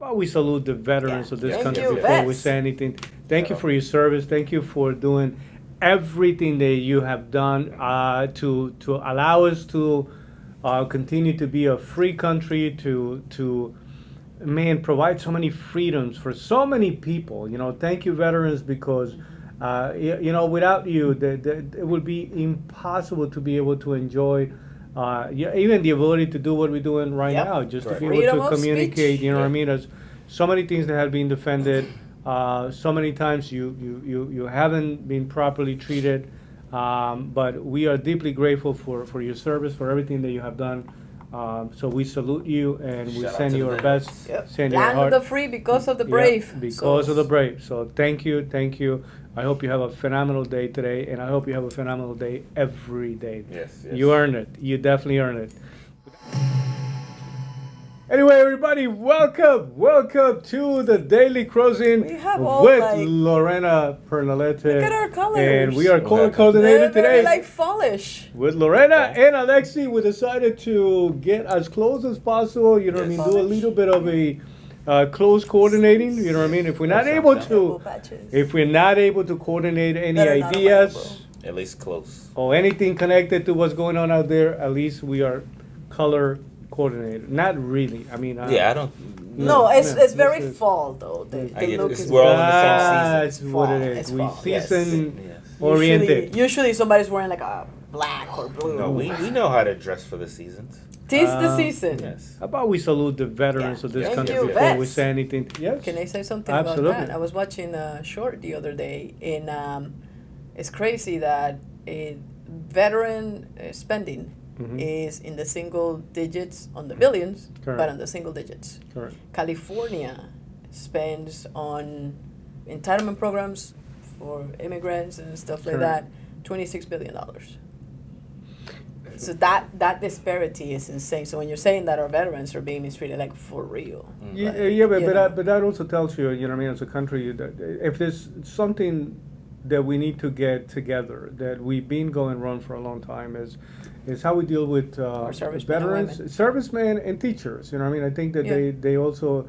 about we salute the veterans of this Thank country you, before we vets. say anything. Thank you for your service. Thank you for doing everything that you have done to allow us to continue to be a free country, to man, provide so many freedoms for so many people. Thank you, veterans, because without you, it would be impossible to be able to enjoy. Even the ability to do what we're doing right Yep. now, just to Correct. be Freedom able to of communicate. speech. You know what I Yeah. mean? There's so many things that have been defended. So many times you haven't been properly treated. But we are deeply grateful for your service, for everything that you have done. So we salute you and we Shout out send to you the our veterans. best. Yep. Send you our Land of heart. the free because of the Yeah, brave. because So- of the brave. So thank you, thank you. I hope you have a phenomenal day today, and I hope you have a phenomenal day every day. Yes, You yes. earn it. You definitely earn it. Anyway, everybody, welcome to the Daily Cruising We have all, with like- Lorena Pernalete. Look at our colors. And we are What color happened? coordinated They're very today. like fallish. With Lorena Okay. and Alexi, we decided to get as close as possible. You know what I mean? Yes. Do a little bit of a close coordinating. You know what I mean? If we're not That able sounds to, Patches. if we're not able to coordinate any That are not ideas At least close. or anything connected to what's going on out there, at least we are color coordinated. Not really. I mean, Yeah, I don't. No, it's Yeah, very this is- fall though. The I get look it. is We're all in the same That's season. what Fall. it is. It's We fall, yes. season Yes. oriented. Usually somebody's wearing like a black or blue. No, we know how to dress for the seasons. Tis the Um, season. Yes. How about we salute the veterans Yeah. of this Thank country you, before we vets. say anything? Yes. Can I say something Absolutely. about that? I was watching a short the other day, and it's crazy that veteran spending Mhm. is in the single digits on the billions, Correct. but on the single digits. Correct. California spends on entitlement programs for immigrants and stuff like Correct. that, $26 billion. So that disparity is insane. So when you're saying that our veterans are being mistreated, like for real. Yeah, like, yeah, but you but know. that also tells you, you know what I mean, as a country, that if there's something that we need to get together, that we've been going wrong for a long time, is how we deal with Our servicemen and veterans, women. servicemen, and teachers. You know what I mean? I think that Yeah. they also,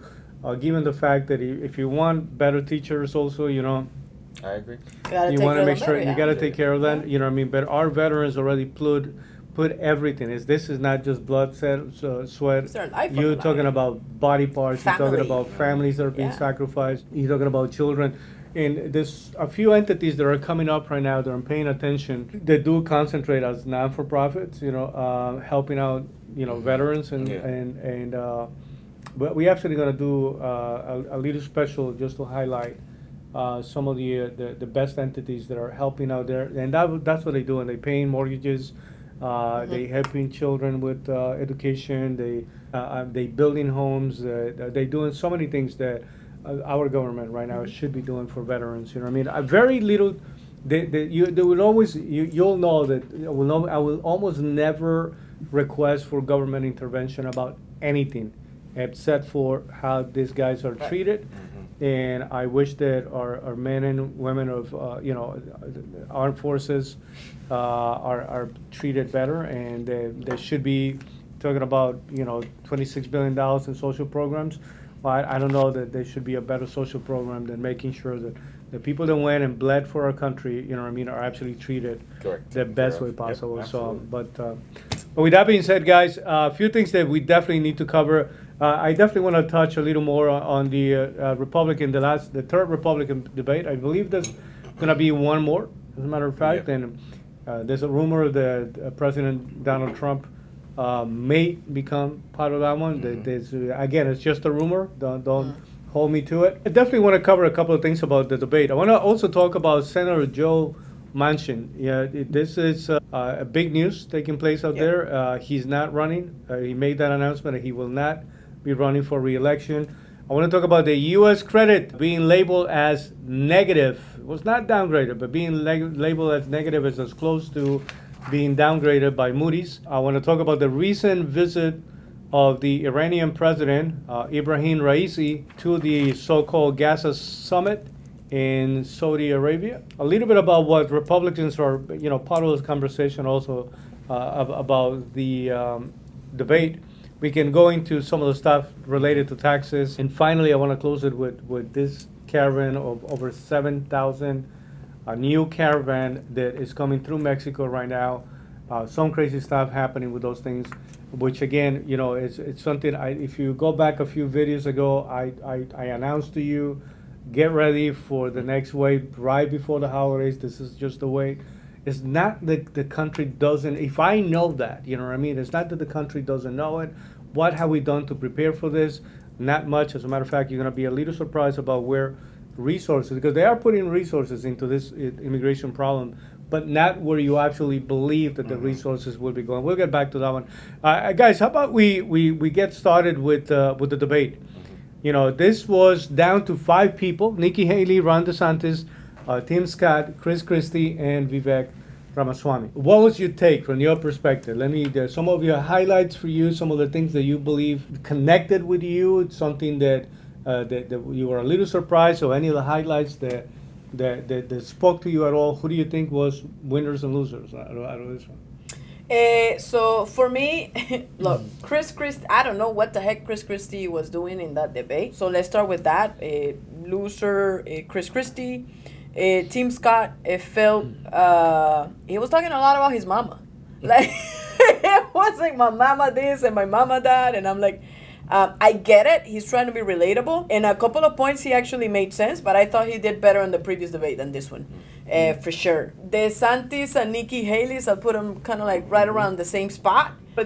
given the fact that if you want better teachers, also, I agree. Gotta you take want to care of make them sure better, you yeah. got to take care of them. Yeah. You know what I mean? But our veterans already put everything. This is not just blood, sweat. It's their life on You're the talking line. about body parts. You're talking Family. about families that are being Yeah. sacrificed. You're talking about children. And there's a few entities that are coming up right now that I'm paying attention. They do concentrate as non-for-profits, helping out, veterans Yeah. but we actually gonna do a little special just to highlight some of the best entities that are helping out there, and that's what they do. And they paying mortgages, they helping children with education. They building homes. They doing so many things that our government right now should be doing for veterans. You know what I mean? Very little. They will always. You'll know that I will almost never request for government intervention about anything, except for how these guys are Right. treated. And I wish that our men and women of armed forces are treated better, and they should be talking about $26 billion in social programs. Well, I don't know that there should be a better social program than making sure that the people that went and bled for our country, you know what I mean, are actually treated Correct. the best way Yep, possible. So, absolutely. but with that being said, guys, a few things that we definitely need to cover. I definitely want to touch a little more on the the third Republican debate. I believe there's going to be one more, as a matter of fact. Yeah. And there's a rumor that President Donald Trump may become part of that one. Mhm. Again, it's just a rumor. Don't hold me to it. I definitely want to cover a couple of things about the debate. I want to also talk about Senator Joe Manchin. Yeah, this is a big news taking place out Yeah. there. He's not running. He made that announcement that he will not be running for re-election. I want to talk about the U.S. credit being labeled as negative. It was not downgraded, but being labeled as negative is as close to being downgraded by Moody's. I want to talk about the recent visit of the Iranian president, Ibrahim Raisi, to the so-called Gaza summit in Saudi Arabia. A little bit about what Republicans are, part of this conversation also about the debate. we can go into some of the stuff related to taxes. And finally, I want to close it with this caravan of over 7,000, a new caravan that is coming through Mexico right now. Some crazy stuff happening with those things, which again, you know, it's something. If you go back a few videos ago, I announced to you, get ready for the next wave right before the holidays. This is just the way. It's not that the country doesn't. If I know that, you know what I mean. It's not that the country doesn't know it. What have we done to prepare for this? Not much. As a matter of fact, you're going to be a little surprised about where resources, because they are putting resources into this immigration problem, but not where you actually believe that the resources will be going. We'll get back to that one. Guys, how about we get started with the debate? You know, this was down to 5 people: Nikki Haley, Ron DeSantis, Tim Scott, Chris Christie, and Vivek Ramaswamy. What was your take from your perspective? There's some of your highlights for you, some of the things that you believe connected with you. It's something that you were a little surprised, or any of the highlights that spoke to you at all. Who do you think was winners and losers out of this one? So for me, look, Chris Christie, I don't know what the heck Chris Christie was doing in that debate. So let's start with that. Loser, Chris Christie. Tim Scott, it felt, he was talking a lot about his mama. Like, it was like, my mama this and my mama that. And I'm like, I get it. He's trying to be relatable. In a couple of points, he actually made sense, but I thought he did better on the previous debate than this one, for sure. DeSantis and Nikki Haley, so I put them kind of like right around the same spot. But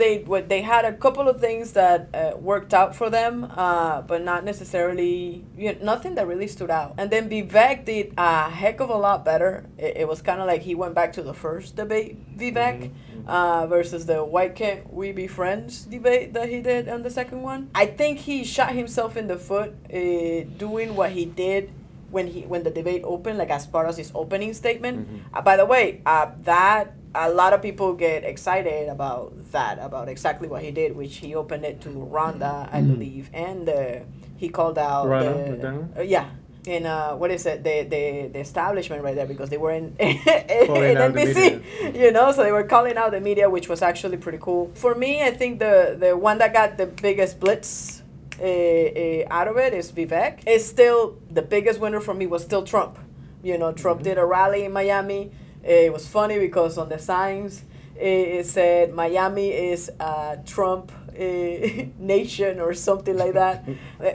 they had a couple of things that worked out for them, but not necessarily, nothing that really stood out. And then Vivek did a heck of a lot better. It was kind of like he went back to the first debate, Vivek, versus the why can't we be friends debate that he did on the second one. I think he shot himself in the foot doing what he did when the debate opened, like as part of his opening statement. By the way, that a lot of people get excited about exactly what he did, which he opened it to Rhonda, I believe, and he called out and what is it, the establishment right there, because they were in NBC, so they were calling out the media, which was actually pretty cool. For me, I think the one that got the biggest blitz out of it is Vivek. It's still the biggest winner for me was still Trump. Trump did a rally in Miami. It was funny because on the signs it said Miami is Trump nation or something like that.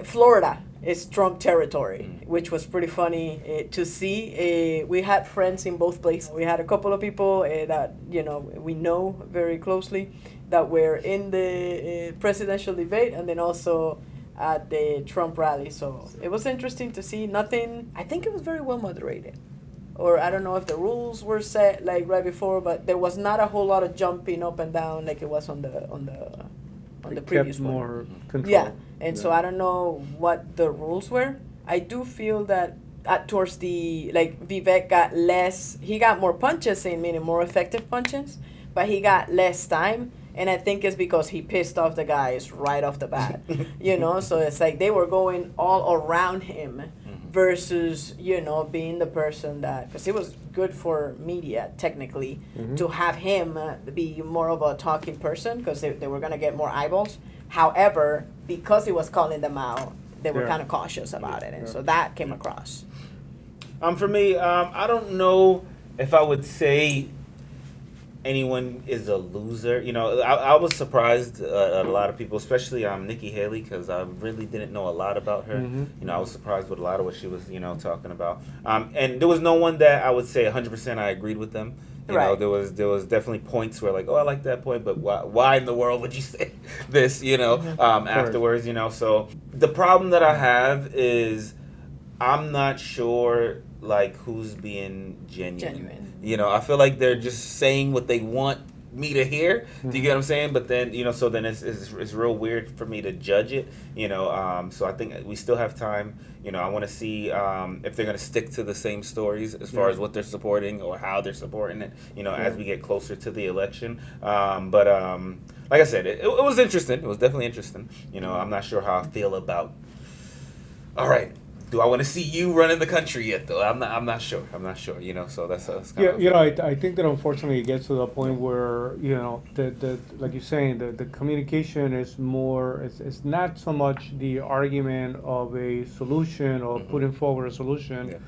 Florida is Trump territory, which was pretty funny to see. We had friends in both places. We had a couple of people that we know very closely that were in the presidential debate, and then also at the Trump rally. So it was interesting to see. I think it was very well moderated. Or I don't know if the rules were set like right before, but there was not a whole lot of jumping up and down like it was on the previous one. More control. Yeah, and so I don't know what the rules were. I do feel that towards Vivek got less. He got more punches in, meaning more effective punches, but he got less time. And I think it's because he pissed off the guys right off the bat, So it's like they were going all around him versus, being the person that, because it was good for media, technically, to have him be more of a talking person, because they were going to get more eyeballs. However, because he was calling them out, they were kind of cautious about it. And so that came across. For me, I don't know if I would say anyone is a loser. I was surprised at a lot of people, especially Nikki Haley, because I really didn't know a lot about her. I was surprised with a lot of what she was, talking about. And there was no one that I would say 100% I agreed with them. You know, there was definitely points where like, oh, I like that point, but why in the world would you say this? Afterwards. So the problem that I have is I'm not sure like who's being genuine. I feel like they're just saying what they want me to hear. Do you get what I'm saying? But then, so then it's real weird for me to judge it. So I think we still have time. I want to see if they're going to stick to the same stories as far as what they're supporting or how they're supporting it, as we get closer to the election. But like I said, it was interesting. It was definitely interesting. I'm not sure how I feel about, all right, Do I want to see you running the country yet? Though I'm not sure. You know, so that's kind Yeah, of. you know, I think that unfortunately it gets to the point where, you know, the like you're saying, the communication is more, it's not so much the argument of a solution or putting forward a solution, Yeah.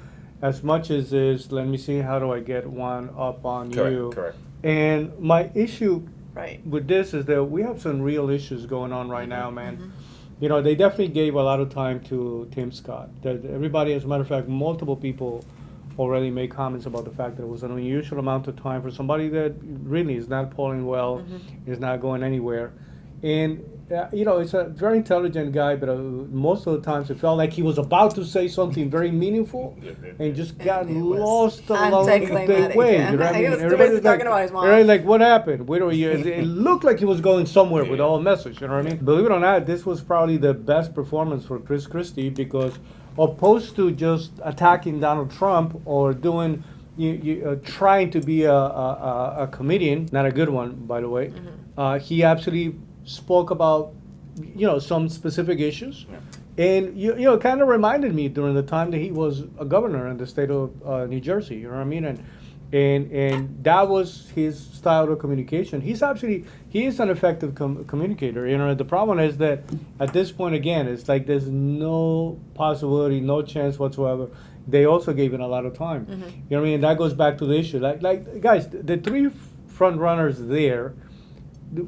as much as is, let me see, how do I get one up on you? Correct. And my issue Right. with this is that we have some real issues going on right now, man. You know, they definitely gave a lot of time to Tim Scott. That everybody, as a matter of fact, multiple people already made comments about the fact that it was an unusual amount of time for somebody that really is not polling well, is not going anywhere. And, you know, it's a very intelligent guy, but most of the times it felt like he was about to say something very meaningful and just got And it was lost along the anticlimactic, way. yeah. You know what I He mean? was too Everybody's busy talking about his mom. everybody's like, what happened? Where were you? It looked like he was going somewhere with the whole message, you know what I mean? Believe it or not, this was probably the best performance for Chris Christie, because opposed to just attacking Donald Trump or doing, trying to be a comedian, not a good one, by the way, he actually spoke about, you know, some specific issues. And you know, kind of reminded me during the time that he was a governor in the state of New Jersey. You know what I mean? And that was his style of communication. He is an effective communicator. You know, the problem is that at this point, again, it's like there's no possibility, no chance whatsoever. They also gave it a lot of time. You know what I mean? And that goes back to the issue. Like guys, the three front runners there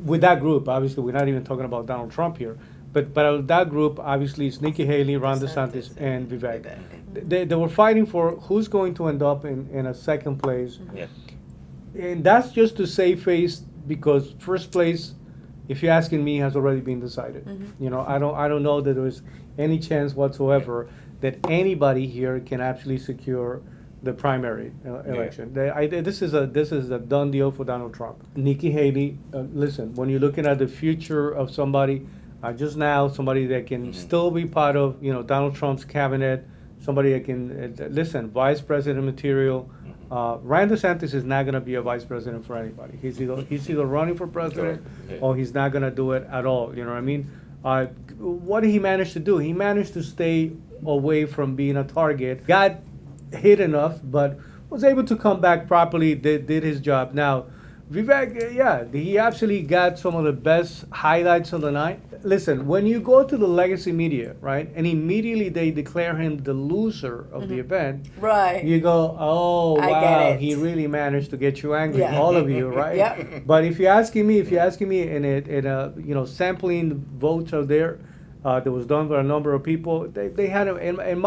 with that group. Obviously, we're not even talking about Donald Trump here. But that group, obviously, is Nikki Haley, Ron DeSantis, and Vivek. They were fighting for who's going to end up in a second place. Yeah. And that's just to save face, because first place, if you're asking me, has already been decided. You know, I don't know that there's any chance whatsoever that anybody here can actually secure the primary election. This is a done deal for Donald Trump. Nikki Haley, listen, when you're looking at the future of somebody, just now, somebody that can still be part of, you know, Donald Trump's cabinet, somebody that can, listen, vice president material. Ron DeSantis is not going to be a vice president for anybody. He's either running for president or he's not going to do it at all. You know what I mean? What did he manage to do? He managed to stay away from being a target. Got hit enough, but was able to come back properly, did his job. Now, Vivek, yeah, he actually got some of the best highlights of the night. Listen, when you go to the legacy media, right, and immediately they declare him the loser of the event, Right. you go, oh, I wow, get it. he really managed to get you angry, Yeah. all of you, right? Yep. But if you're asking me, in a you know, sampling votes out there that was done by a number of people, they had him, in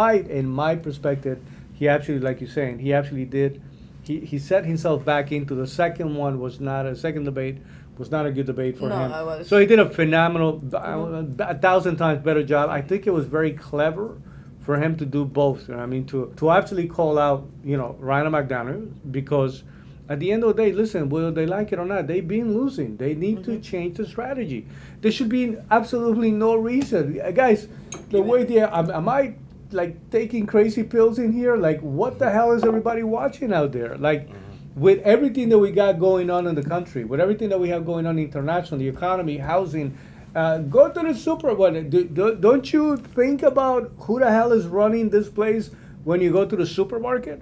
my perspective, he actually, like you're saying, he actually did. He set himself back into the second debate was not a good debate for No, him. I was- So he did a phenomenal, 1,000 times better job. I think it was very clever for him to do both. You know what I mean, to actually call out, you know, Ryan McDonough, because at the end of the day, listen, whether they like it or not, they've been losing. They need to change the strategy. There should be absolutely no reason, guys. The way they am I like taking crazy pills in here? Like, what the hell is everybody watching out there? Like, with everything that we got going on in the country, with everything that we have going on internationally, the economy, housing, go to the Super Bowl. Don't you think about who the hell is running this place when you go to the supermarket?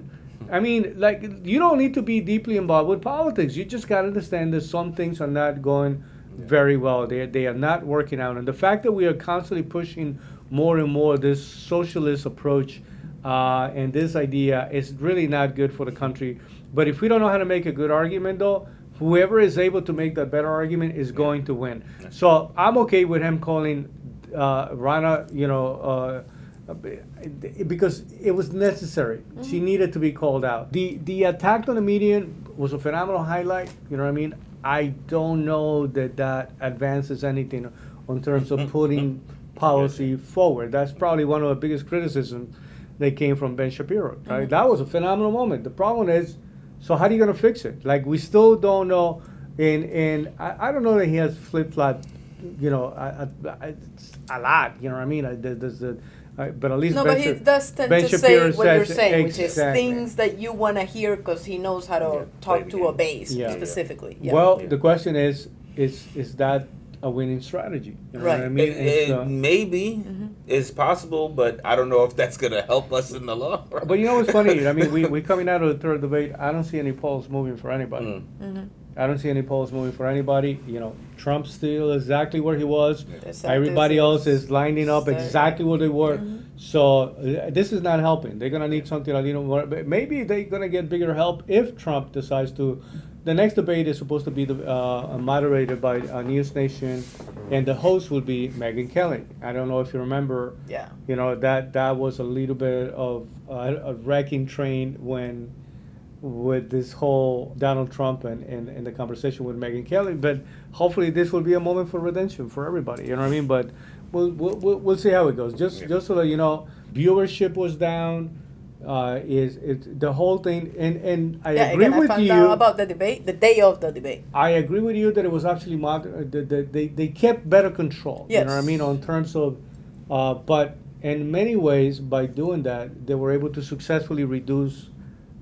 I mean, like, you don't need to be deeply involved with politics. You just got to understand that some things are not going very well. They are not working out. And the fact that we are constantly pushing more and more this socialist approach and this idea is really not good for the country. But if we don't know how to make a good argument, though, whoever is able to make that better argument is going to win. So I'm okay with him calling Rana, you know, because it was necessary. She needed to be called out. The attack on the media was a phenomenal highlight. You know what I mean? I don't know that advances anything in terms of putting policy forward. That's probably one of the biggest criticisms that came from Ben Shapiro. Right? That was a phenomenal moment. The problem is, so how are you going to fix it? Like, we still don't know. And I don't know that he has flip-flopped, you know, a lot. You know what I mean? But at least No, Ben but he Shap- does tend Ben to Shapiro say what you're says saying, which is exactly. things that you want to hear because he knows how to Yeah, play talk the to a game. base Yeah. specifically. Yeah. Well, Yeah. the question is that a winning strategy. You know Right. what I mean? It maybe is possible, but I don't know if that's gonna help us in the long run. But you know what's funny? I mean, we coming out of the third debate. I don't see any polls moving for anybody. I don't see any polls moving for anybody. You know, Trump's still exactly where he was. DeSantis Everybody else is is lining up exactly where they were. So this is not helping. They're gonna need something a little more. But maybe they're gonna get bigger help if Trump decides to. The next debate is supposed to be moderated by News Nation, and the host will be Megyn Kelly. I don't know if you remember. Yeah. You know that was a little bit of a wrecking train when with this whole Donald Trump and the conversation with Megyn Kelly. But hopefully this will be a moment for redemption for everybody. You know what I mean? But we'll see how it goes. Just so that you know, viewership was down. It's the whole thing, and I agree again, with I found you out about the debate the day of the debate. I agree with you that it was actually they kept better control. You know what I Yes. mean, on terms of, but in many ways by doing that they were able to successfully reduce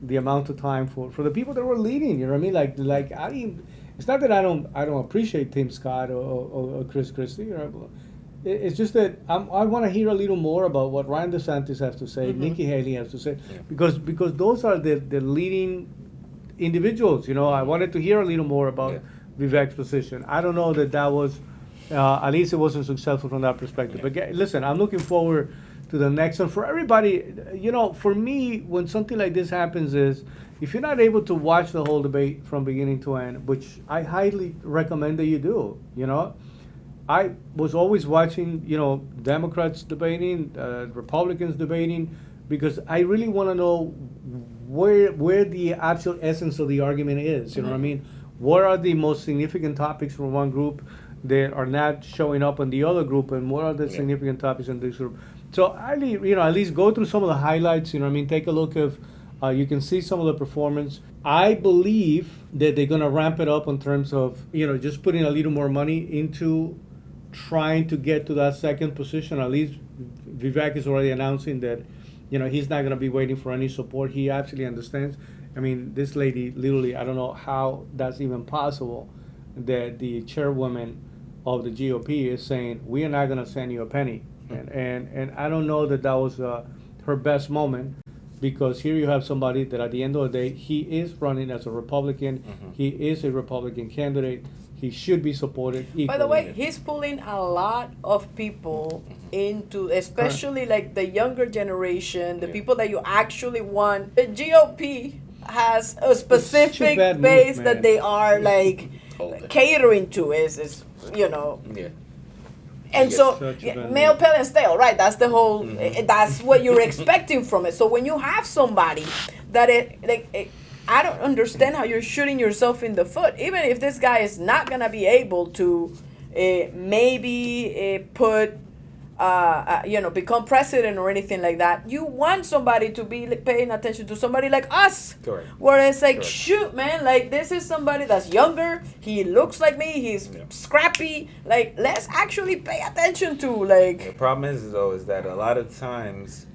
the amount of time for the people that were leading. You know what I mean? Like I didn't. It's not that I don't appreciate Tim Scott or Chris Christie. It's just that I want to hear a little more about what Ryan DeSantis has to say, Nikki Haley has to say, because those are the leading individuals. You know, I wanted to hear a little more about Vivek's position. I don't know that was, at least it wasn't successful from that perspective. But listen, I'm looking forward to the next one. For everybody, you know, for me, when something like this happens is, if you're not able to watch the whole debate from beginning to end, which I highly recommend that you do, you know, I was always watching, you know, Democrats debating, Republicans debating, because I really want to know where the actual essence of the argument is. You know what I mean? What are the most significant topics from one group that are not showing up in the other group, and what are the significant topics in this group? So at least go through some of the highlights. You know what I mean? Take a look of. You can see some of the performance. I believe that they're going to ramp it up in terms of, you know, just putting a little more money into trying to get to that second position. At least Vivek is already announcing that, you know, he's not going to be waiting for any support. He actually understands. I mean, this lady, literally, I don't know how that's even possible, that the chairwoman of the GOP is saying, we are not going to send you a penny. And I don't know that was her best moment, because here you have somebody that at the end of the day, he is running as a Republican. He is a Republican candidate. He should be supported equally. By the way, he's pulling a lot of people into, especially like the younger generation, the people that you actually want. The GOP has a specific bad base move, that man. they are like catering to. Is you know. Yeah. And so, Such a bad male, move. pale, and stale, right? That's the whole. That's what you're expecting from it. So when you have somebody that I don't understand how you're shooting yourself in the foot. Even if this guy is not gonna be able to, maybe put, become president or anything like that. You want somebody to be paying attention to somebody like us. Correct. Where it's like, Correct. shoot, man, like this is somebody that's younger. He looks like me. He's scrappy. Like, let's actually pay attention to like. The problem is that a lot of times,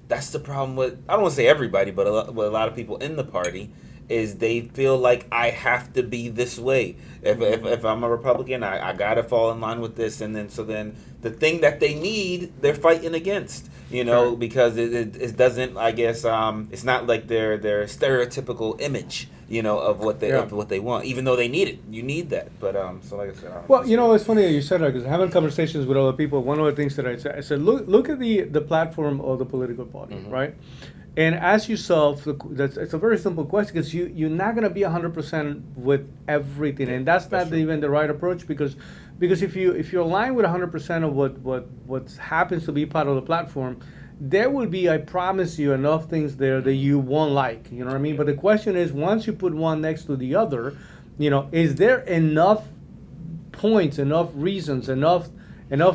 that's the problem with, I don't want to say everybody, but with a lot of people in the party, is they feel like I have to be this way. If I'm a Republican, I gotta fall in line with this, and then the thing that they need, they're fighting against. You know, Sure. because it doesn't. I guess it's not like their stereotypical image. You know, of what they want, even though they need it. You need that, but so like I said. Well, you know, it's funny that you said that, because having conversations with other people, one of the things that I said, look at the platform of the political party, right? And ask yourself, it's a very simple question, because you're not going to be 100% with everything, and that's not even the right approach, because if you align with 100% of what happens to be part of the platform, there will be, I promise you, enough things there that you won't like. You know what I mean? But the question is, once you put one next to the other, you know, is there enough points, enough reasons, enough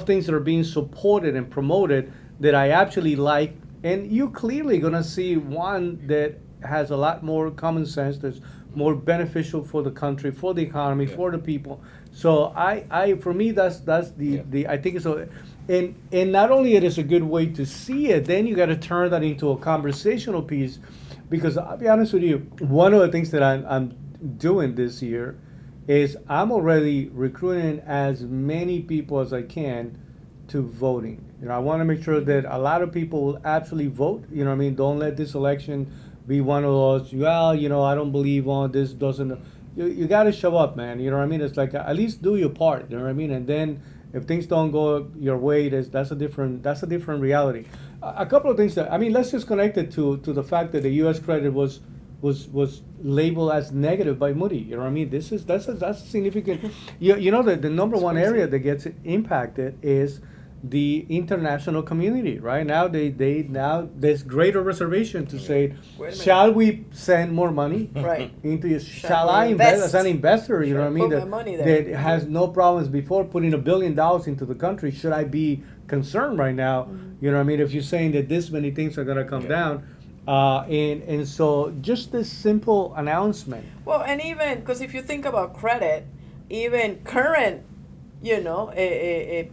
things that are being supported and promoted that I actually like? And you're clearly going to see one that has a lot more common sense, that's more beneficial for the country, for the economy, for the people. So for me, that's the I think it's a, and not only it is a good way to see it, then you got to turn that into a conversational piece, because I'll be honest with you, one of the things that I'm doing this year is I'm already recruiting as many people as I can to voting. I want to make sure that a lot of people will actually vote. What I mean? Don't let this election be one of those, well, I don't believe on this, doesn't. You got to show up, man. What I mean? It's like, at least do your part. What I mean? And then if things don't go your way, that's a different reality. A couple of things let's just connect it to the fact that the U.S. credit was labeled as negative by Moody. What I mean? That's significant. The number one area that gets impacted is the international community. Right now, now there's greater reservation to say, shall we send more money right into it? Shall I invest as an investor? Should What I mean? put my money there? That has no problems before putting $1 billion into the country. Should I be concerned right now? What I mean? If you're saying that this many things are going to come down. And so just this simple announcement. Well, and even because if you think about credit, even current,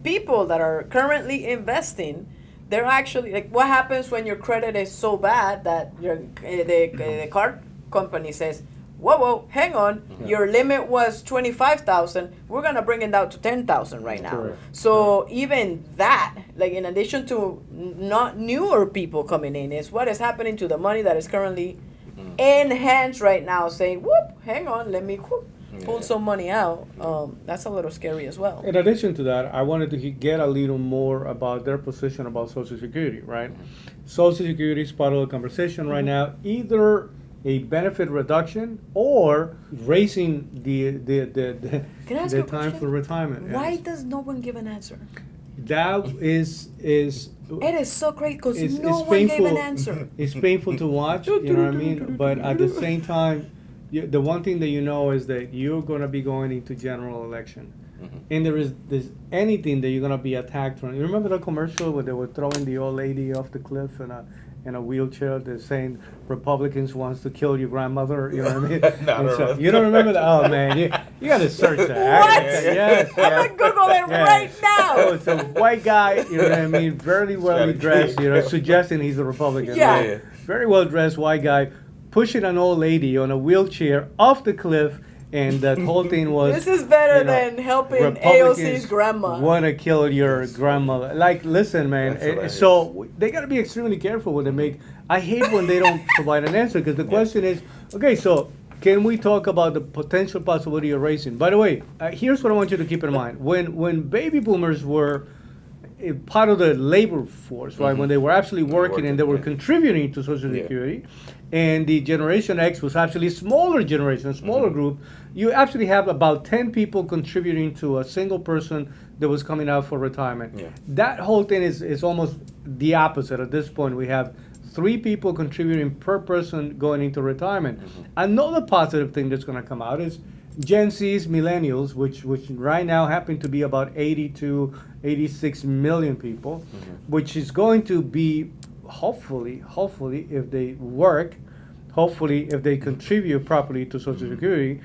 people that are currently investing, they're actually like, what happens when your credit is so bad that the card company says, whoa, hang on, your limit was 25,000. We're gonna bring it down to 10,000 right now. Correct. So even that, like in addition to not newer people coming in, is what is happening to the money that is currently in hands right now. Saying, whoop, hang on, let me pull some money out. That's a little scary as well. In addition to that, I wanted to get a little more about their position about Social Security. Right, Social Security is part of the conversation right now. Either a benefit reduction or raising Can I ask the you a time question? for retirement. Why Yes. does no one give an answer? That is It is so great because it's no one gave painful. an answer. It's painful to watch. You know what I mean? But at the same time, the one thing that you know is that you're going to be going into general election. And there's anything that you're going to be attacked from. You remember the commercial where they were throwing the old lady off the cliff in a wheelchair? They're saying Republicans wants to kill your grandmother. You know what I mean? No, I And don't so- remember. you don't remember that? Oh man, you got to search that. What? Yes. I'm gonna Google it right now. Oh, it's a white guy. You know what I mean? Very well dressed. Suggesting he's a Republican. Yeah. Yeah. Very well dressed white guy pushing an old lady on a wheelchair off the cliff, and that whole thing was. This is better than helping AOC's grandma. Want to kill your grandmother? Like, listen, man. That's hilarious. So they got to be extremely careful when they make. I hate when they don't provide an answer because the question is, okay, so can we talk about the potential possibility of raising? By the way, here's what I want you to keep in mind: when baby boomers were part of the labor force, right? When they were actually working and they were contributing to Social Security, and the Generation X was actually a smaller generation, a smaller group, you actually have about 10 people contributing to a single person that was coming out for retirement. Yeah. That whole thing is almost the opposite. At this point, we have 3 people contributing per person going into retirement. Another positive thing that's going to come out is Gen Z's, millennials, which right now happen to be about 80 to 86 million people, which is going to be hopefully if they work, hopefully if they contribute properly to Social Security,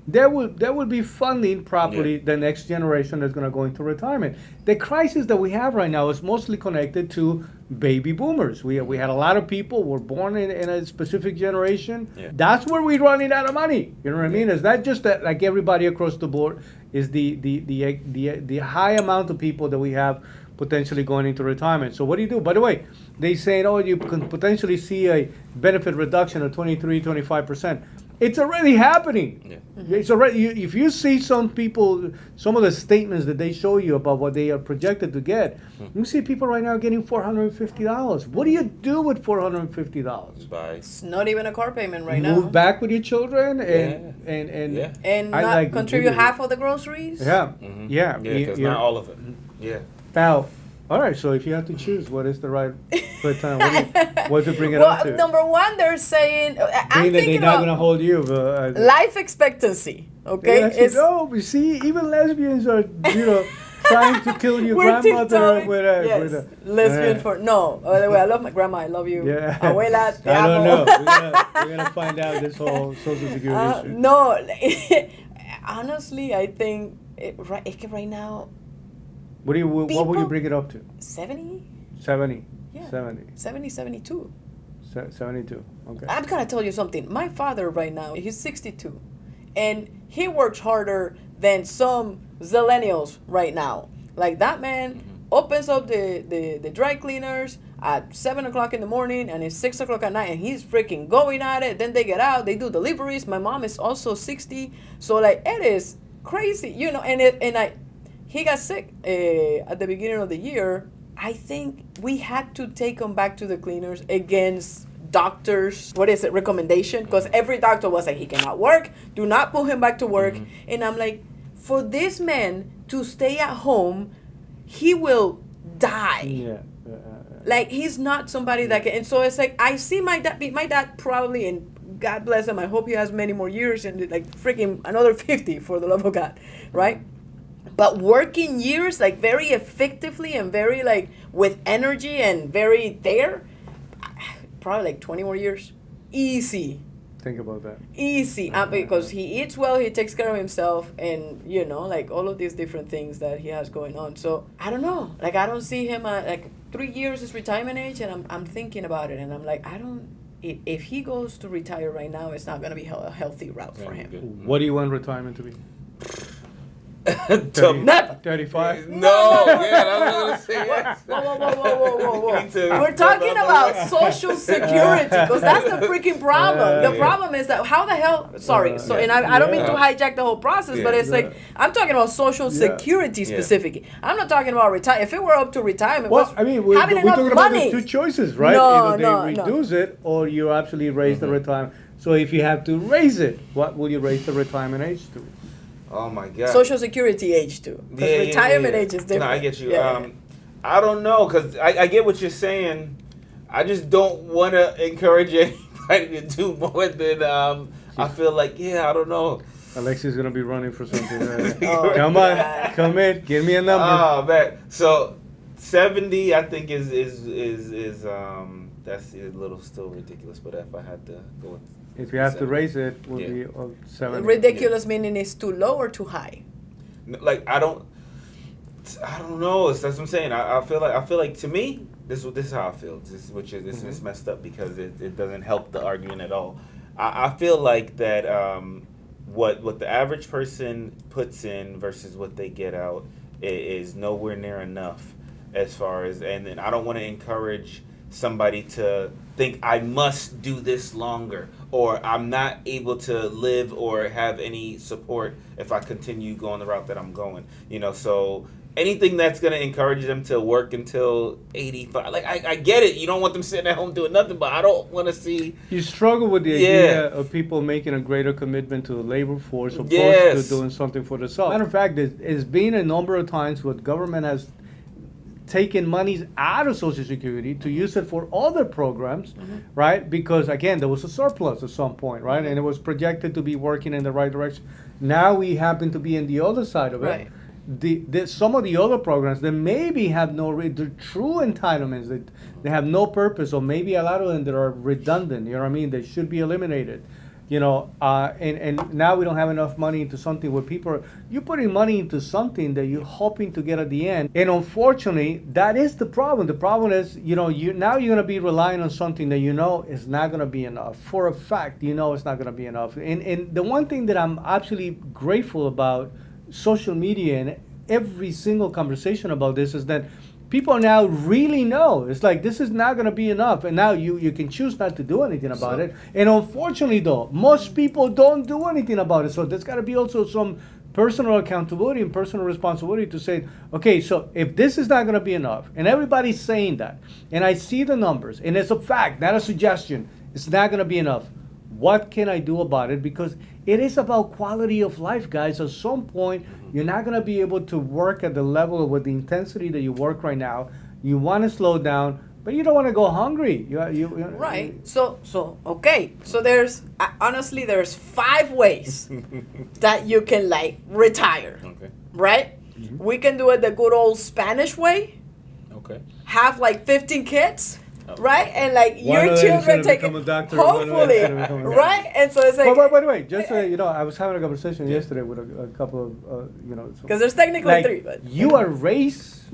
there will be funding properly the next generation that's going to go into retirement. The crisis that we have right now is mostly connected to baby boomers. We had a lot of people were born in a specific generation. Yeah. That's where we're running out of money. You know what I mean? It's not just that like everybody across the board is the high amount of people that we have potentially going into retirement. So what do you do? By the way, they say, oh, you can potentially see a benefit reduction of 25%. It's already happening. Yeah. It's already. If you see some people, some of the statements that they show you about what they are projected to get, you see people right now getting $450. What do you do with $450? Buy. It's not even a car payment right Move now. back with your children Yeah. and Yeah. And I not like contribute really- half of the groceries? yeah, Yeah, yeah. because you're- not all of it. Yeah. Now, all right. So if you have to choose, what is the right time? What to bring it Well, up to? number one, they're saying, I'm Being that they're thinking not going to of hold you. life expectancy, okay? We see even lesbians are, trying to kill your We're grandmother tiptoeing. with a Yes, lesbian for, no. By the way, I love my grandma, I love you. Yeah. Abuela, te I don't amo. know. We're gonna find out this whole Social Security issue. No, honestly, I think, right now, What would you people- bring it up to? 70? 70. Yeah. 70. 70, 72. 72. Okay. I'm gonna tell you something. My father right now, he's 62. and he works harder than some zillennials right now. Like that man opens up the dry cleaners at 7 o'clock in the morning and it's 6 o'clock at night, and he's freaking going at it. Then they get out, they do deliveries. My mom is also 60, so like it is crazy, you know. He got sick at the beginning of the year. I think we had to take him back to the cleaners against doctors, recommendation, because every doctor was like, he cannot work, do not put him back to work. And I'm like, for this man to stay at home, he will die. Yeah. Like, he's not somebody that can. And so it's like, I see my dad probably, and God bless him, I hope he has many more years and like freaking another 50 for the love of God, right? But working years, like very effectively and very like with energy and very there, probably like 20 more years. Easy. Think about that. Easy. Because he eats well, he takes care of himself, and you know, like all of these different things that he has going on. So I don't know. Like, I don't see him like 3 years is retirement age, and I'm thinking about it, and I'm like, if he goes to retire right now, it's not gonna be a healthy route for him. What do you want retirement to be? 35? No, yeah, I was gonna say yes. Whoa. Me too. We're talking about Social Security, because that's the freaking problem. The problem is that how the hell, and I don't mean to hijack the whole process, but it's like, I'm talking about Social Security specifically. I'm not talking about retirement. If it were up to retirement, Well, I mean, we're having enough talking about money. the two choices, right? Either they reduce it, or you actually raise the retirement. So if you have to raise it, what will you raise the retirement age to? Oh my God. Social Security age too. Because retirement age is different. No, I get you. I don't know, because I get what you're saying. I just don't want to encourage anybody to do more than I feel like, I don't know. Alexi's going to be running for something. Oh, come on, come in, give me a number. Oh, man. So 70, I think is that's a little still ridiculous, but if I had to go with, if you have to raise it, will be 70. Ridiculous meaning it's too low or too high? Like, I don't know. That's what I'm saying. I feel like to me, this is how I feel. This is messed up because it doesn't help the argument at all. I feel like that what the average person puts in versus what they get out is nowhere near enough, as far as, and then I don't want to encourage somebody to think I must do this longer, or I'm not able to live or have any support if I continue going the route that I'm going. So anything that's going to encourage them to work until 85. Like, I get it. You don't want them sitting at home doing nothing, but I don't want to see. You struggle with the idea of people making a greater commitment to the labor force opposed to doing something for themselves. Matter of fact, it's been a number of times where government has taken monies out of Social Security to use it for other programs, right? Because again, there was a surplus at some point, right? And it was projected to be working in the right direction. Now we happen to be in the other side of it. Right. Some of the other programs that maybe have the true entitlements, that they have no purpose, or maybe a lot of them that are redundant, you know what I mean? They should be eliminated. And now we don't have enough money into something where you're putting money into something that you're hoping to get at the end. And unfortunately, that is the problem. The problem is, now you're going to be relying on something that is not going to be enough. For a fact, it's not going to be enough. And the one thing that I'm actually grateful about social media and every single conversation about this is that people now really know. It's like, this is not going to be enough. And now you can choose not to do anything about it. And unfortunately, though, most people don't do anything about it. So there's got to be also some personal accountability and personal responsibility to say, okay, so if this is not going to be enough, and everybody's saying that, and I see the numbers, and it's a fact, not a suggestion, it's not going to be enough. What can I do about it? Because it is about quality of life, guys. At some point, you're not going to be able to work at the level with the intensity that you work right now. You want to slow down, but you don't want to go hungry. Right. So okay. So there's 5 ways that you can retire. Okay. Right? Mm-hmm. We can do it the good old Spanish way. Okay. Have 15 kids. Right? And your children take it, doctor, hopefully, right? And so it's like, by the way, just I was having a conversation yesterday with a couple of because there's technically 3, but you are raised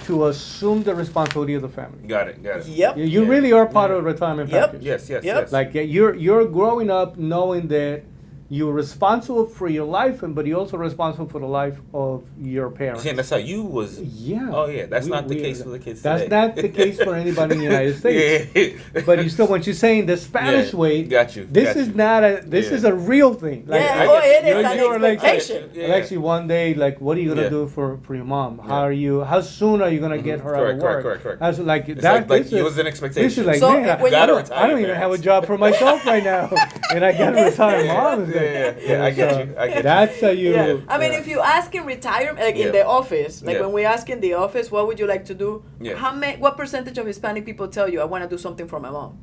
to assume the responsibility of the family. Got it. Yep. You really are part of the retirement package. Yes. Like you're growing up knowing that you're responsible for your life, but you're also responsible for the life of your parents. Yeah, that's how you was. Yeah. Oh yeah, that's not the case for the kids That's today. not the case for anybody in the United States. Yeah. But you still, when you're saying the Spanish Yeah, way, got you, this got is you. not a. This Yeah. is a real thing. Yeah, I oh, get it you. is an you were like, expectation. Yeah. Alexi, one day, like, what are you gonna Yeah. do for your mom? Yeah. How are you? How soon are you gonna get her out of work? Correct. I was like, It's that. like this it is- was an expectation. This is like, So, man, when Gotta you- retire I don't even have a job for myself right now, and I got a retired mom. It's like, Yeah, I get you. I get you. That's how you. Yeah. I mean, yeah. if you ask in retirement, like Yeah. in the office, like Yeah. when we ask in the office, what would you like to do? Yeah. What percentage of Hispanic people tell you I want to do something for my mom?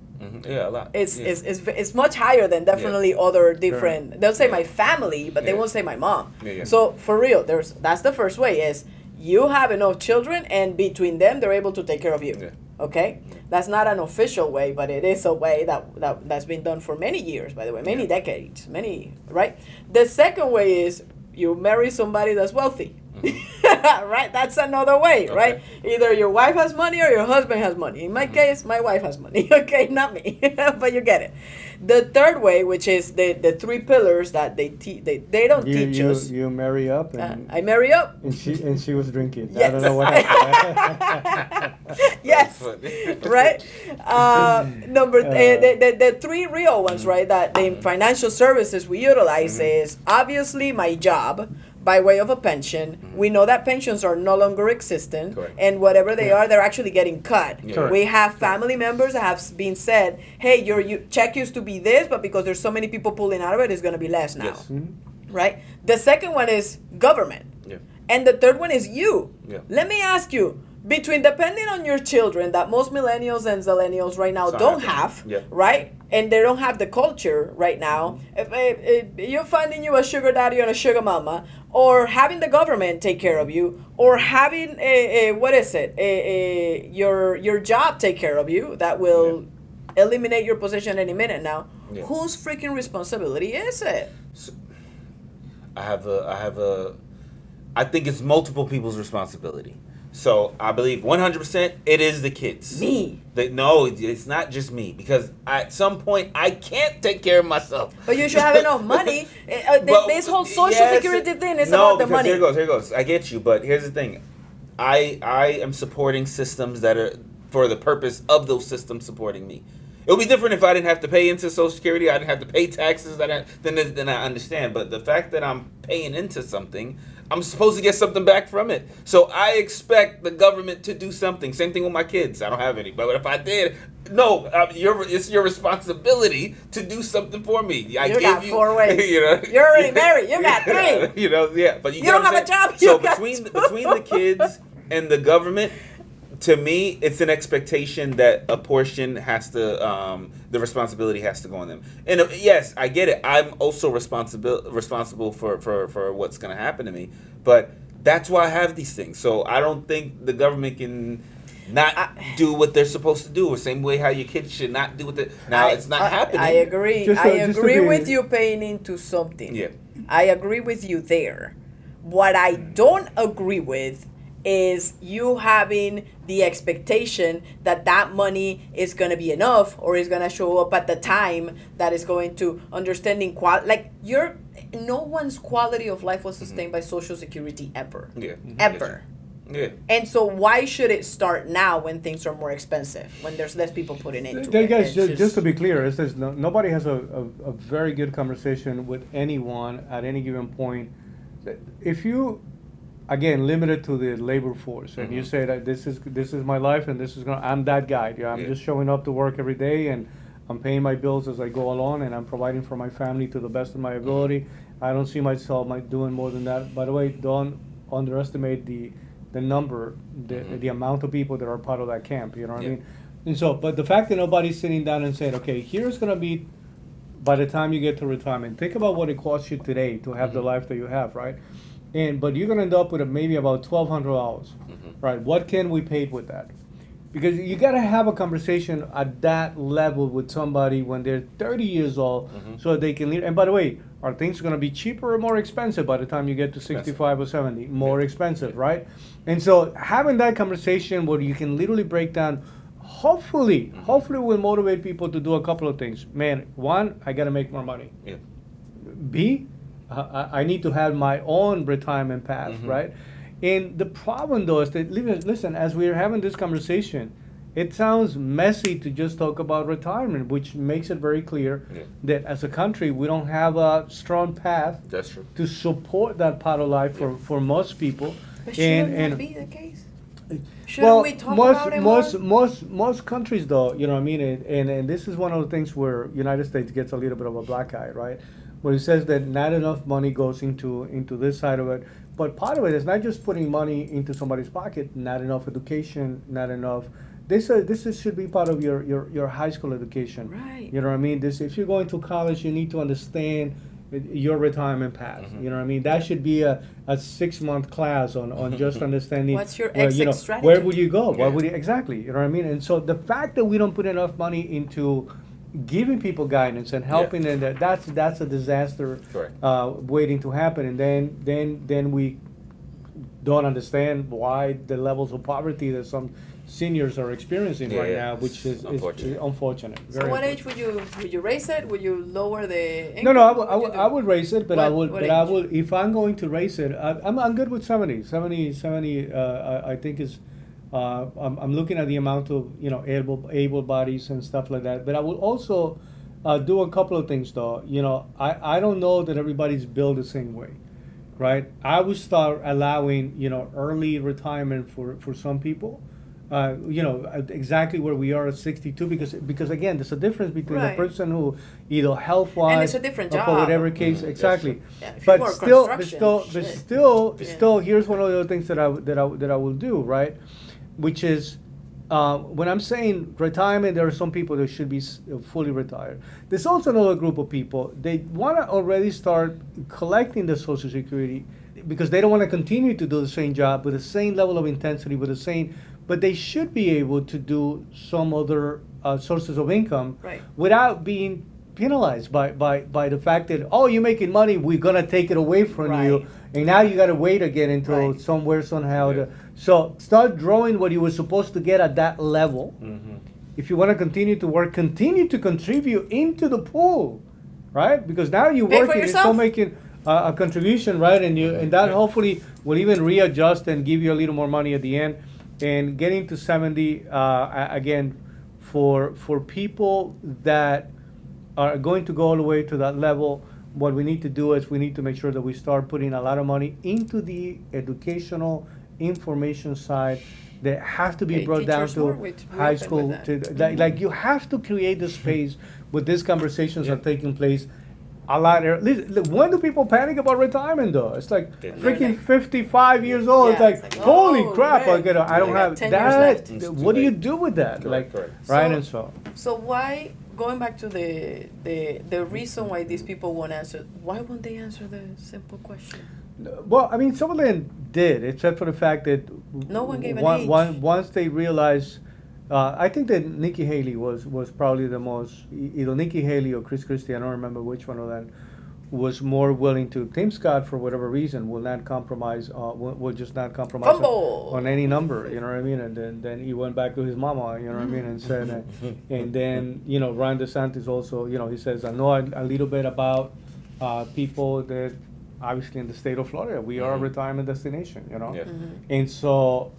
Yeah, a lot. It's, Yeah. it's much higher than definitely other different. They'll say Yeah. my family, but they Yeah. won't say my mom. Yeah. So for real, that's the first way is you have enough children, and between them they're able to take care of you. Yeah. Okay, that's not an official way, but it is a way that's been done for many years. By the way, many Yeah. decades, many right. The second way is you marry somebody that's wealthy. Right, that's another way, Okay. right? Either your wife has money or your husband has money. In my case, my wife has money. Okay, not me, but you get it. The third way, which is the three pillars that they don't teach us. You marry up, and, I marry up. and she was drinking. I Yes. don't know what happened. Yes, That's right. Number the three real ones, Mm-hmm. right? That the financial services we utilize is obviously my job by way of a pension. We know that pensions are no longer existent, Correct. and whatever they are, they're actually getting cut. Yeah. Correct. We have family members that have been said, "Hey, your check used to be this, but because there's so many people pulling out of it, it's going to be less now." Yes. Right. The second one is government. Yeah. And the third one is you. Yeah. Let me ask you, depending on your children, that most millennials and zillennials right now It's not don't happening. have, Yeah. right? And they don't have the culture right now. If you're finding you a sugar daddy and a sugar mama, or having the government take care of you, or having your job take care of you, that will eliminate your position any minute now. Yeah. Whose freaking responsibility is it? I think it's multiple people's responsibility. So I believe 100% it is the kids. Me. No, it's not just me, because at some point I can't take care of myself. But you should have enough money. Well, This whole social yes, security thing is no, about the because money. Here goes. I get you, but here's the thing. I am supporting systems that are for the purpose of those systems supporting me. It would be different if I didn't have to pay into Social Security. I didn't have to pay taxes. Then I understand. But the fact that I'm paying into something, I'm supposed to get something back from it. So I expect the government to do something. Same thing with my kids. I don't have any, but if I did, no, it's your responsibility to do something for me. You got 4 ways. You know, You're already married. You got 3. You know, yeah, but you, You get don't what I'm have a saying? job, So you got between 2. the kids and the government, to me, it's an expectation that a portion has to, the responsibility has to go on them. And yes, I get it. I'm also responsible for what's going to happen to me. But that's why I have these things. So I don't think the government can not do what they're supposed to do. The same way how your kids should not do what they. Now it's not happening. I agree. Just I to agree be- with you paying into something. Yeah. I agree with you there. What I don't agree with is you having the expectation that that money is going to be enough or is going to show up at the time that is going to understanding no one's quality of life was sustained by Social Security ever. Yeah. Ever. Yeah. And so why should it start now when things are more expensive, when there's less people putting into Hey, it? guys, It's just to be clear, it says nobody has a very good conversation with anyone at any given point. If you, again, limited to the labor force, and you say that this is my life and I'm that guy. Yeah, I'm just showing up to work every day and I'm paying my bills as I go along and I'm providing for my family to the best of my ability. I don't see myself doing more than that. By the way, don't underestimate the number, the amount of people that are part of that camp. You know what I mean? And so, but the fact that nobody's sitting down and saying, okay, here's going to be, by the time you get to retirement, think about what it costs you today to have the life that you have, right? But you're going to end up with maybe about $1,200, right? What can we pay with that? Because you got to have a conversation at that level with somebody when they're 30 years old so they can leave. And by the way, are things going to be cheaper or more expensive by the time you get to 65 or 70? More expensive, right? And so having that conversation where you can literally break down, hopefully will motivate people to do a couple of things. Man, one, I got to make more money. Yeah. B, I need to have my own retirement path, right? And the problem though is that, listen, as we're having this conversation, it sounds messy to just talk about retirement, which makes it very clear that as a country, we don't have a strong path That's true. to support that part of life for most people. But shouldn't that be the case? Shouldn't Well, we talk about it more? most countries though, you know what I mean, and this is one of the things where United States gets a little bit of a black eye, right? Where it says that not enough money goes into this side of it. But part of it is not just putting money into somebody's pocket, not enough education, not enough. Should be part of your high school education. Right. You know what I mean? If you're going to college, you need to understand your retirement path. You know what I mean? That should be a 6-month class on just understanding. What's your well, exit strategy? Where would you go? Yeah. What would you, exactly? You know what I mean? And so the fact that we don't put enough money into giving people guidance and helping them, that's a disaster Correct. waiting to happen. And then we don't understand why the levels of poverty that some seniors are experiencing right now, which is unfortunate. So Very what unfortunate. age would you raise it? Would you lower the income? No, What I would raise it, but I What would, age? if I'm going to raise it, I'm good with 70. 70, I think is, I'm looking at the amount of, able bodies and stuff like that. But I will also do a couple of things though. I don't know that everybody's built the same way, right? I would start allowing, early retirement for some people. Exactly where we are at 62, because again, there's a difference between Right. a person who either health-wise And it's a different or job. for whatever case, exactly. Yeah, if you But work still, construction, shit. still, here's one of the other things that I will do, right? Which is, when I'm saying retirement, there are some people that should be fully retired. There's also another group of people, they want to already start collecting the Social Security because they don't want to continue to do the same job with the same level of intensity, but they should be able to do some other sources of income Right. without being penalized by the fact that, oh, you're making money, we're going to take it away from you, Right. and now you got to wait again until Right. somewhere, somehow. So start drawing what you were supposed to get at that level. If you want to continue to work, continue to contribute into the pool, right? Because now you're Pay for working, you're still yourself. making a contribution, right? And that hopefully will even readjust and give you a little more money at the end. And getting to 70, again, for people that are going to go all the way to that level, what we need to do is we need to make sure that we start putting a lot of money into the educational information side that has to be Okay, brought down teachers more to with- high with school. that. Like you have to create the space where these conversations are taking place a lot. When do people panic about retirement though? It's like They're freaking like- 55 years old. Yeah, it's it's like, like, holy oh, crap! right. I don't I got have 10 years that. left. It's What do too you late. do with that? Correct, correct. Right, So- and so. So why, going back to the reason why these people won't answer, why won't they answer the simple question? Well, I mean, some of them did, except for the fact that No one gave an age. once they realized, I think that Nikki Haley was probably the most, either Nikki Haley or Chris Christie, I don't remember which one of them, was more willing to. Tim Scott, for whatever reason, will not compromise. Will just not compromise on any number. You know what I mean? And then he went back to his mama. You know what I mean? And said, and then Ron DeSantis also. He says, I know a little bit about people that obviously in the state of Florida we are a retirement destination. Yeah. And so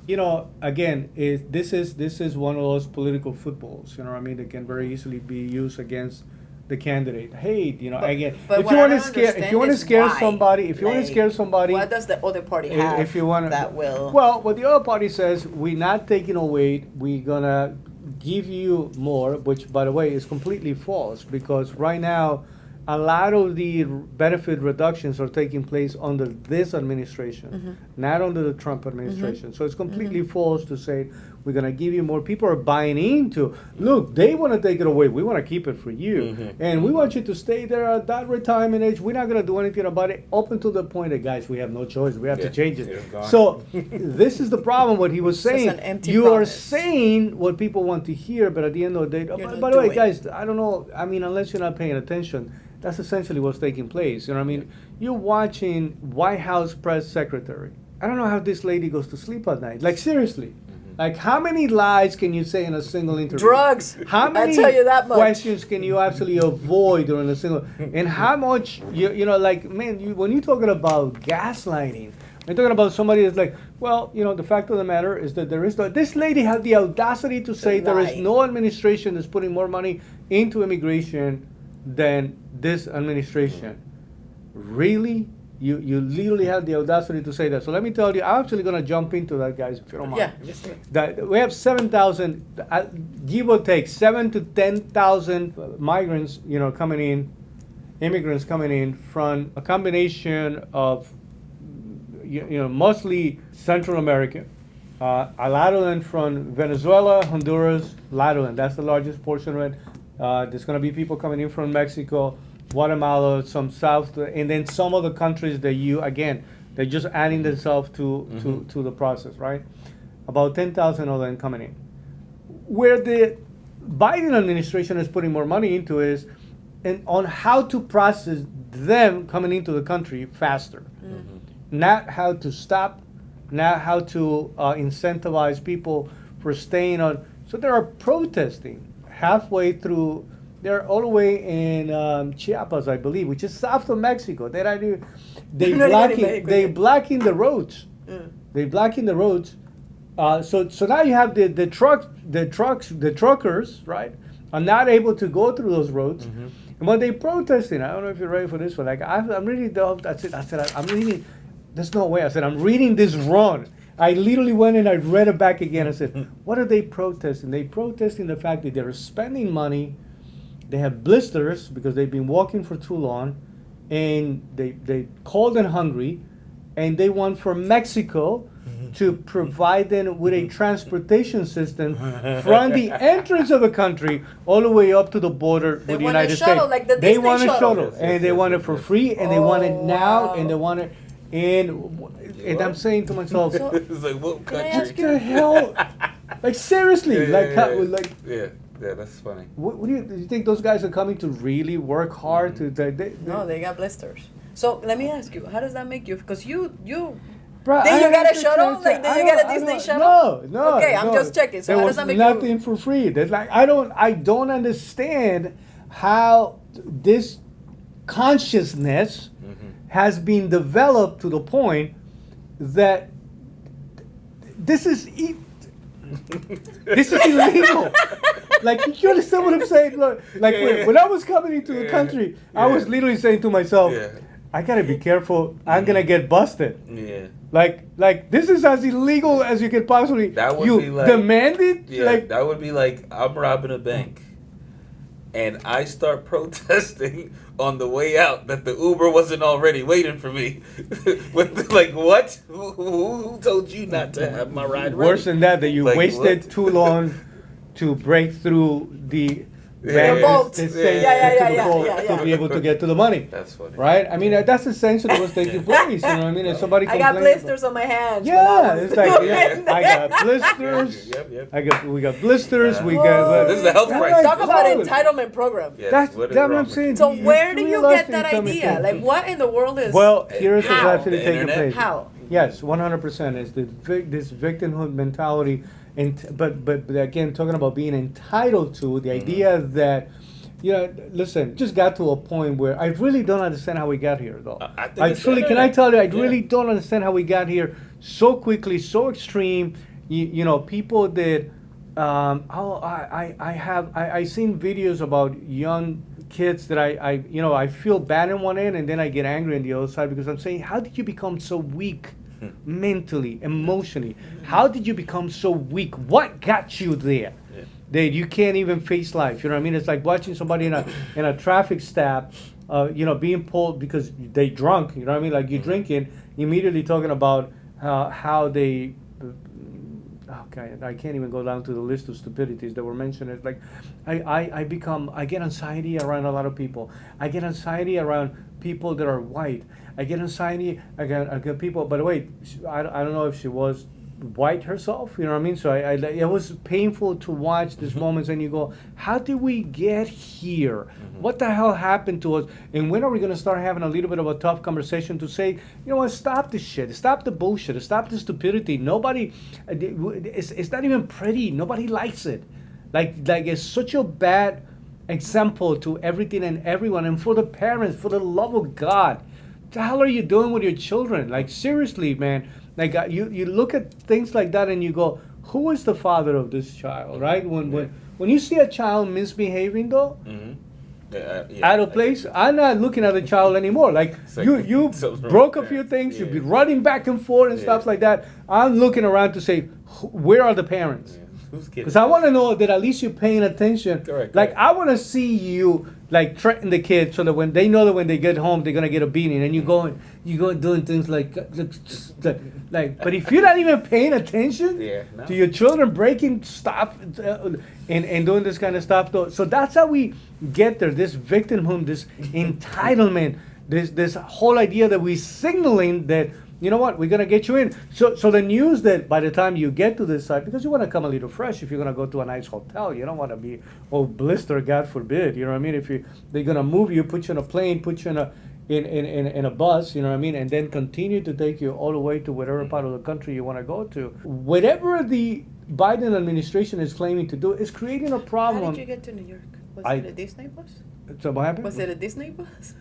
again, this is one of those political footballs. You know what I mean? That can very easily be used against the candidate. Hey, again, but if what you I want to don't scare, if understand you want to is scare why. somebody, if you want to Like, scare somebody, What does the other party if- have if you want that will? Well, what the other party says, we're not taking away. We're gonna give you more, which, by the way, is completely false because right now, a lot of the benefit reductions are taking place under this administration, not under the Trump administration. So it's completely false to say we're going to give you more. People are buying into, look, they want to take it away. We want to keep it for you. And we want you to stay there at that retirement age. We're not going to do anything about it up until the point that, guys, we have no choice. We have to change They're it. gone. So this is the problem, what he was So it's saying. an empty You are promise. saying what people want to hear, but at the end of the day, You're by not the way, doing. guys, I don't know. I mean, unless you're not paying attention, that's essentially what's taking place. You know what I mean? You're watching White House press secretary. I don't know how this lady goes to sleep at night. Like, seriously. Like, how many lies can you say in a single interview? Drugs. How many I tell you that much. questions can you actually avoid during a single? And how much like, man, when you're talking about gaslighting, you're talking about somebody that's like, well, the fact of the matter is that there is no. This lady had the audacity to say there is lie. no administration that's putting more money into immigration than this administration. Really? You literally had the audacity to say that. So let me tell you, I'm actually going to jump into that, guys, if you don't mind. Yeah. That we have 7,000, give or take, 7 to 10,000 migrants, coming in, immigrants coming in from a combination of, mostly Central America, a lot of them from Venezuela, Honduras, a lot of them. That's the largest portion of it. There's going to be people coming in from Mexico, Guatemala, some South, and then some of the countries that they're just adding themselves to the process, right? About 10,000 of them coming in. Where the Biden administration is putting more money into is on how to process them coming into the country faster. Not how to stop, not how to incentivize people for staying on. So they are protesting halfway through. They're all the way in Chiapas, I believe, which is south of Mexico. They blocking the roads. They blocking the roads. So now you have the truckers, right, are not able to go through those roads. And when they protesting, I don't know if you're ready for this, but like I'm reading I'm reading. There's no way. I said I'm reading this wrong. I literally went and I read it back again. I said, what are they protesting? They protesting the fact that they're spending money. They have blisters because they've been walking for too long, and they cold and hungry, and they want for Mexico to provide them with a transportation system from the entrance of the country all the way up to the border with the United States. Like the they Disney want a shuttle. shuttle, and they want it for free, and they want it now, and they want it. And I'm saying to myself, It's like, what country? what the hell? Like, seriously, Yeah, that's funny. What do you think those guys are coming to really work hard to? No, they got blisters. So let me ask you, how does that make you? Because you Bruh, Did I you get have a to shuttle? check Like, that. did you get a Disney shuttle? No. Okay, I'm just checking. So there how was does that make nothing for free. There's like I don't understand how this consciousness has been developed to the point that this is this is illegal. Like, you understand what I'm saying? Look, like when I was coming into the country, I was literally saying to myself, I gotta be careful. I'm gonna get busted. Yeah. Like this is as illegal as you could possibly. That would you be like, demand it. Yeah, like, that would be like I'm robbing a bank, and I start protesting on the way out that the Uber wasn't already waiting for me. With like, what? Who told you not to have my ride ready? Worse than that you Like, wasted what? too long to break through the Yeah. bolt. to Yeah. be able to get to the money. That's funny. Right? I mean, that's essentially what's taking place. You know what I mean? If somebody I got complains blisters on my hands. Yeah, it's like doing I got blisters. Yep. We got blisters. We Whoa. got. This is a health Yeah, crisis. Talk about Whoa. entitlement program. Yes, That's what is what wrong I'm with saying. So You where do you realize get that income idea? is- Like, what in the world is? Well, here's what's How? actually The taking internet? place. How? Yes, 100% is this victimhood mentality, but again, talking about being entitled to the idea that, listen, just got to a point where I really don't understand how we got here, though. I think I it's truly, the can I internet. tell you, I Yeah. really don't understand how we got here so quickly, so extreme. People that, I seen videos about young kids that I feel bad in one end and then I get angry on the other side because I'm saying, how did you become so weak? Mentally, emotionally, how did you become so weak? What got you there? That you can't even face life. You know what I mean? It's like watching somebody in a traffic stop, being pulled because they drunk. You know what I mean? Like you're drinking, immediately talking about how they. Okay, I can't even go down to the list of stupidities that were mentioned. It's like I get anxiety around a lot of people. I get anxiety around people that are white. I get anxiety. I get people. By the way, I don't know if she was white herself, you know what I mean? So it was painful to watch these moments, and you go, how did we get here? What the hell happened to us? And when are we going to start having a little bit of a tough conversation to say, you know what, stop this shit, stop the bullshit, stop the stupidity. Nobody, it's not even pretty. Nobody likes it. Like it's such a bad example to everything and everyone, and for the parents, for the love of God, what the hell are you doing with your children? Like, seriously, man. Like, you look at things like that and you go, who is the father of this child, right? When you see a child misbehaving, though, out of place, I'm not looking at the child anymore. Like, you broke a few things, you've been running back and forth and stuff like that. I'm looking around to say, where are the parents? Because I want to know that at least you're paying attention. Correct. Like, I want to see you, like, threaten the kids so that when they know that when they get home they're gonna get a beating, and you go doing things like, But if you're not even paying attention to your children breaking stuff and doing this kind of stuff, though, so that's how we get there. This victimhood, this entitlement, this whole idea that we're signaling that, you know what, we're going to get you in. So the news that by the time you get to this site, because you want to come a little fresh, if you're going to go to a nice hotel, you don't want to be all blistered, God forbid, you know what I mean? If they're going to move you, put you on a plane, put you in a bus, you know what I mean? And then continue to take you all the way to whatever part of the country you want to go to. Whatever the Biden administration is claiming to do is creating a problem. How did you get to New York? Was it a Disney bus? So what happened? Was it a Disney bus?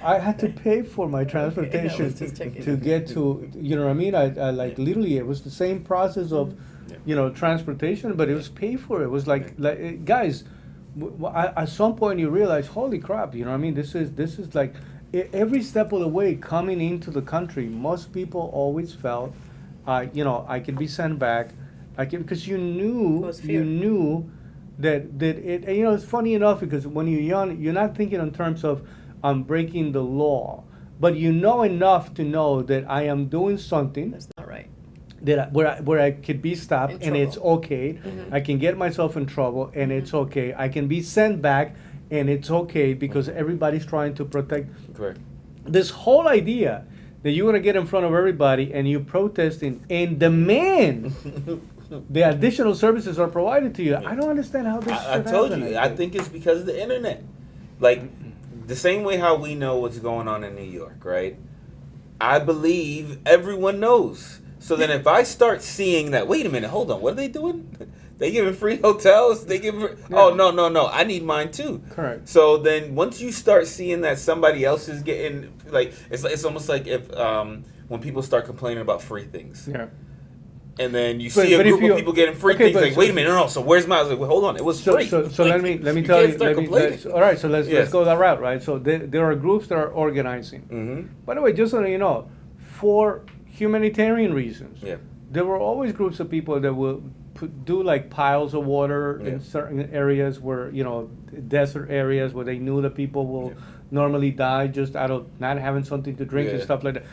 I had to pay for my transportation to get to, you know what I mean? I like literally, it was the same process of, you know, transportation, but it was paid for. It was like guys, at some point you realize, holy crap, you know what I mean? This is like every step of the way coming into the country. Most people always felt, you know, I could be sent back, because you knew that it. And, you know, it's funny enough because when you're young, you're not thinking in terms of breaking the law, but you know enough to know that I am doing something That's not right. that where I could be stopped and it's okay. I can get myself in trouble and it's okay. I can be sent back and it's okay because everybody's trying to protect. Correct. This whole idea that you want to get in front of everybody and you protesting and demand the additional services are provided to you. I don't understand how this. I told you. I think it's because of the internet. Like, the same way how we know what's going on in New York, right? I believe everyone knows. So then if I start seeing that, wait a minute, hold on, what are they doing? They giving free hotels? They give? Oh, no, I need mine too. Correct. So then once you start seeing that somebody else is getting, like, it's almost like if when people start complaining about free things. Yeah. And then you see a group of people getting free things, like, wait a minute, no, so where's my? I was like, well, hold on, it was free. So like, let me tell you. All right, so let's go that route, right? So there are groups that are organizing. Mm-hmm. By the way, just so you know, for humanitarian reasons, there were always groups of people that will do like piles of water in certain areas where, you know, desert areas where they knew that people will normally die just out of not having something to drink and stuff like that.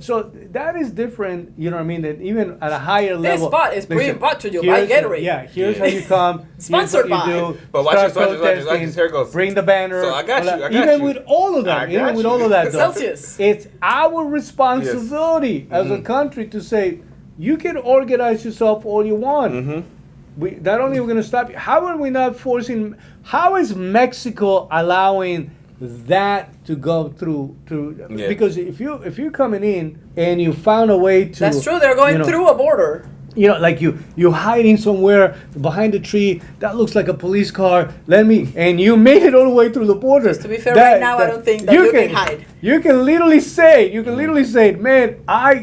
So that is different, you know what I mean, that even at a higher level. This spot is being brought to you by Gatorade. Yeah, here's how you come. Sponsored here's what by. you do. But watch this, here it goes. Bring the banner. So I got you. Even with all of that, though, Celsius. it's our responsibility as a country to say, you can organize yourself all you want. Not only are we going to stop you, how are we not forcing, how is Mexico allowing that to go through because if you're coming in and you found a way to, that's true, they're going through a border, you know, like you're hiding somewhere behind a tree that looks like a police car, and you made it all the way through the border. Just to be fair, right now I don't think that you can hide. You can literally say, man,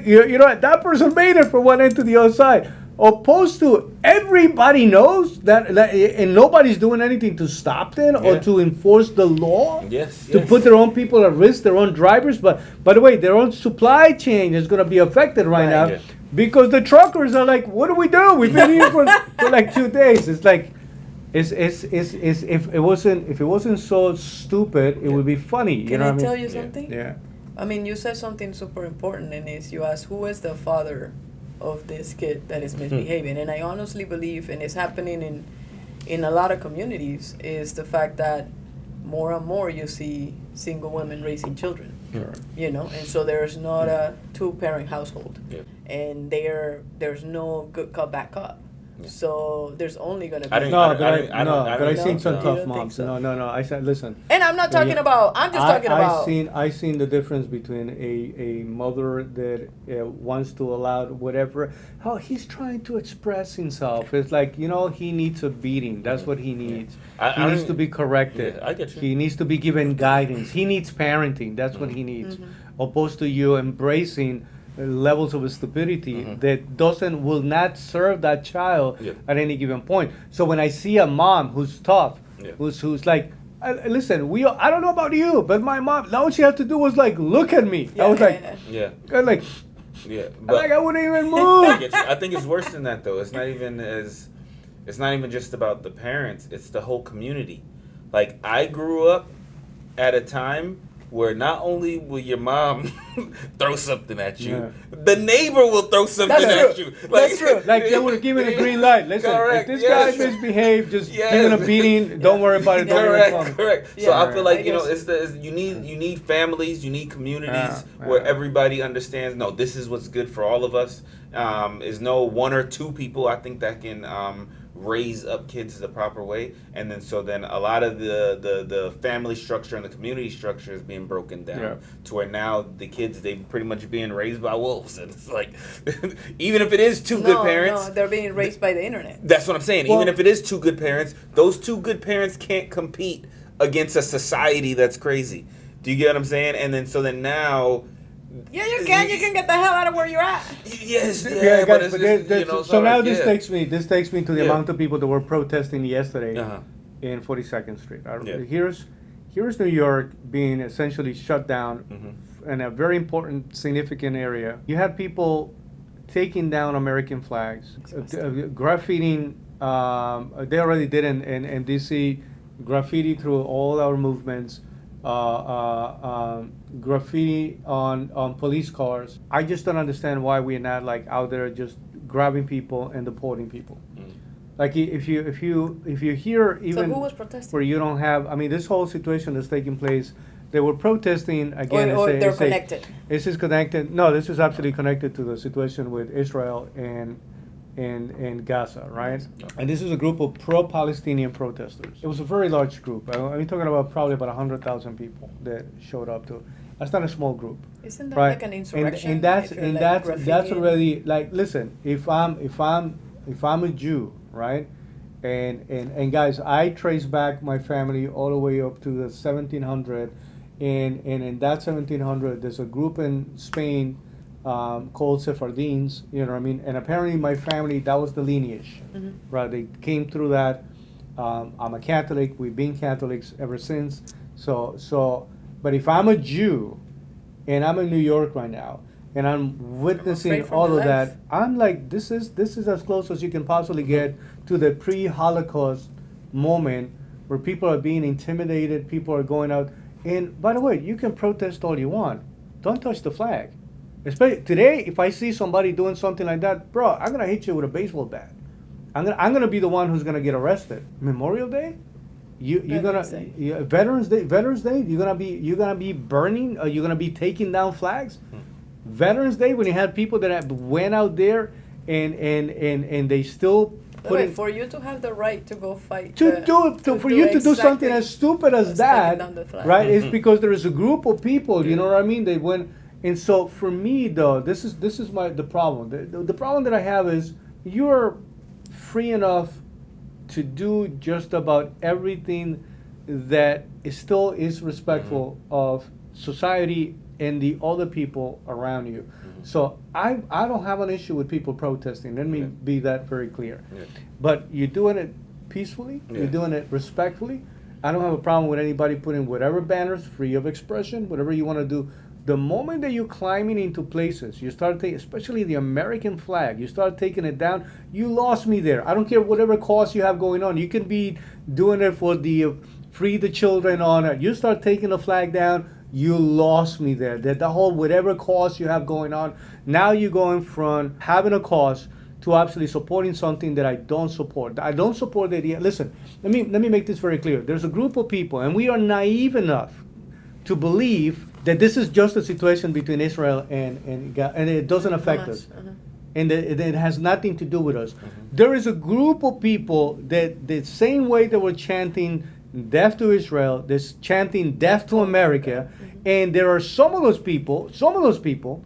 you know what, that person made it from one end to the other side. Opposed to everybody knows that and nobody's doing anything to stop them or to enforce the law. To put their own people at risk, their own drivers. But by the way, their own supply chain is going to be affected right now because the truckers are like, what do we do? We've been here for like 2 days. It's like, if it wasn't so stupid, it would be funny. Can I tell you something? Yeah. I mean, you said something super important, and you asked who is the father of this kid that is misbehaving, and I honestly believe, and it's happening in a lot of communities, is the fact that more and more you see single women raising children. Sure. You know, and so there's not a two-parent household, and there's no good cop bad cop. So there's only gonna be. I seen some You tough don't think moms. so? No. I said, listen. And I'm not talking about. I'm just talking about. I seen the difference between a mother that wants to allow whatever. How he's trying to express himself. It's like, he needs a beating. That's what he needs. He needs to be corrected. Yeah, I get you. He needs to be given guidance. He needs parenting. That's what he needs. Opposed to you embracing levels of stupidity that will not serve that child at any given point. So when I see a mom who's tough, who's like, listen, I don't know about you, but my mom, all she had to do was like look at me. I was like, but I wouldn't even move. I think it's worse than that though. It's not even just about the parents. It's the whole community. Like, I grew up at a time where not only will your mom throw something at you, the neighbor will throw something at you. That's true. Like, they would have given a green light. Listen, Correct. if this guy misbehaved, just give him a beating. Don't worry about it. Correct. So I feel like you need families, you need communities where everybody understands. No, this is what's good for all of us. Is no one or two people. I think that can raise up kids the proper way, and then a lot of the family structure and the community structure is being broken down to where now the kids, they pretty much being raised by wolves, and it's like even if it is two good parents, they're being raised by the internet. That's what I'm saying. Even if it is two good parents, those two good parents can't compete against a society that's crazy. Do you get what I'm saying? And then now. Yeah, you can. You can get the hell out of where you're at. Yes, guys, so now this takes me to the amount of people that were protesting yesterday in 42nd Street. Here's New York being essentially shut down in a very important, significant area. You had people taking down American flags, graffitiing. They already did in DC, graffiti through all our movements. Graffiti on police cars. I just don't understand why we're not like out there just grabbing people and deporting people. Like, if you hear even so who was protesting? Where you don't have, I mean, this whole situation that's taking place, they were protesting again. Or they're connected. This is connected. No, this is absolutely connected to the situation with Israel and Gaza, right? And this is a group of pro-Palestinian protesters. It was a very large group. I'm talking about probably about 100,000 people that showed up to. That's not a small group. Isn't that like an insurrection? And that's already like, listen. If I'm a Jew, right? And guys, I trace back my family all the way up to the 1700, and in that 1700, there's a group in Spain. Called Sephardines, you know what I mean? And apparently my family, that was the lineage, right? They came through that. I'm a Catholic. We've been Catholics ever since. But if I'm a Jew and I'm in New York right now and I'm witnessing all of that, I'm like, this is as close as you can possibly get to the pre-Holocaust moment where people are being intimidated, people are going out. And by the way, you can protest all you want. Don't touch the flag. Especially today, if I see somebody doing something like that, bro, I'm gonna hit you with a baseball bat. I'm gonna be the one who's gonna get arrested. Memorial Day, Veterans Day, you're gonna be burning. You're gonna be taking down flags. Veterans Day, when you had people that went out there and they still for you to have the right to go fight for you to do something as stupid as that, right? It's because there is a group of people. You know what I mean? They went. And so for me, though, this is the problem. The problem that I have is you're free enough to do just about everything that still is respectful of society and the other people around you. So I don't have an issue with people protesting. Let me be that very clear. But you're doing it peacefully. You're doing it respectfully. I don't have a problem with anybody putting whatever banners, free of expression, whatever you want to do. The moment that you're climbing into places, you start taking, especially the American flag, you start taking it down, you lost me there. I don't care whatever cause you have going on. You can be doing it for the free the children honor. You start taking the flag down, you lost me there. That the whole whatever cause you have going on, now you're going from having a cause to actually supporting something that I don't support. I don't support the idea. Listen, let me make this very clear. There's a group of people, and we are naive enough to believe that this is just a situation between Israel and it doesn't affect us. And it has nothing to do with us. There is a group of people that the same way they were chanting death to Israel, this chanting death to America, and there are some of those people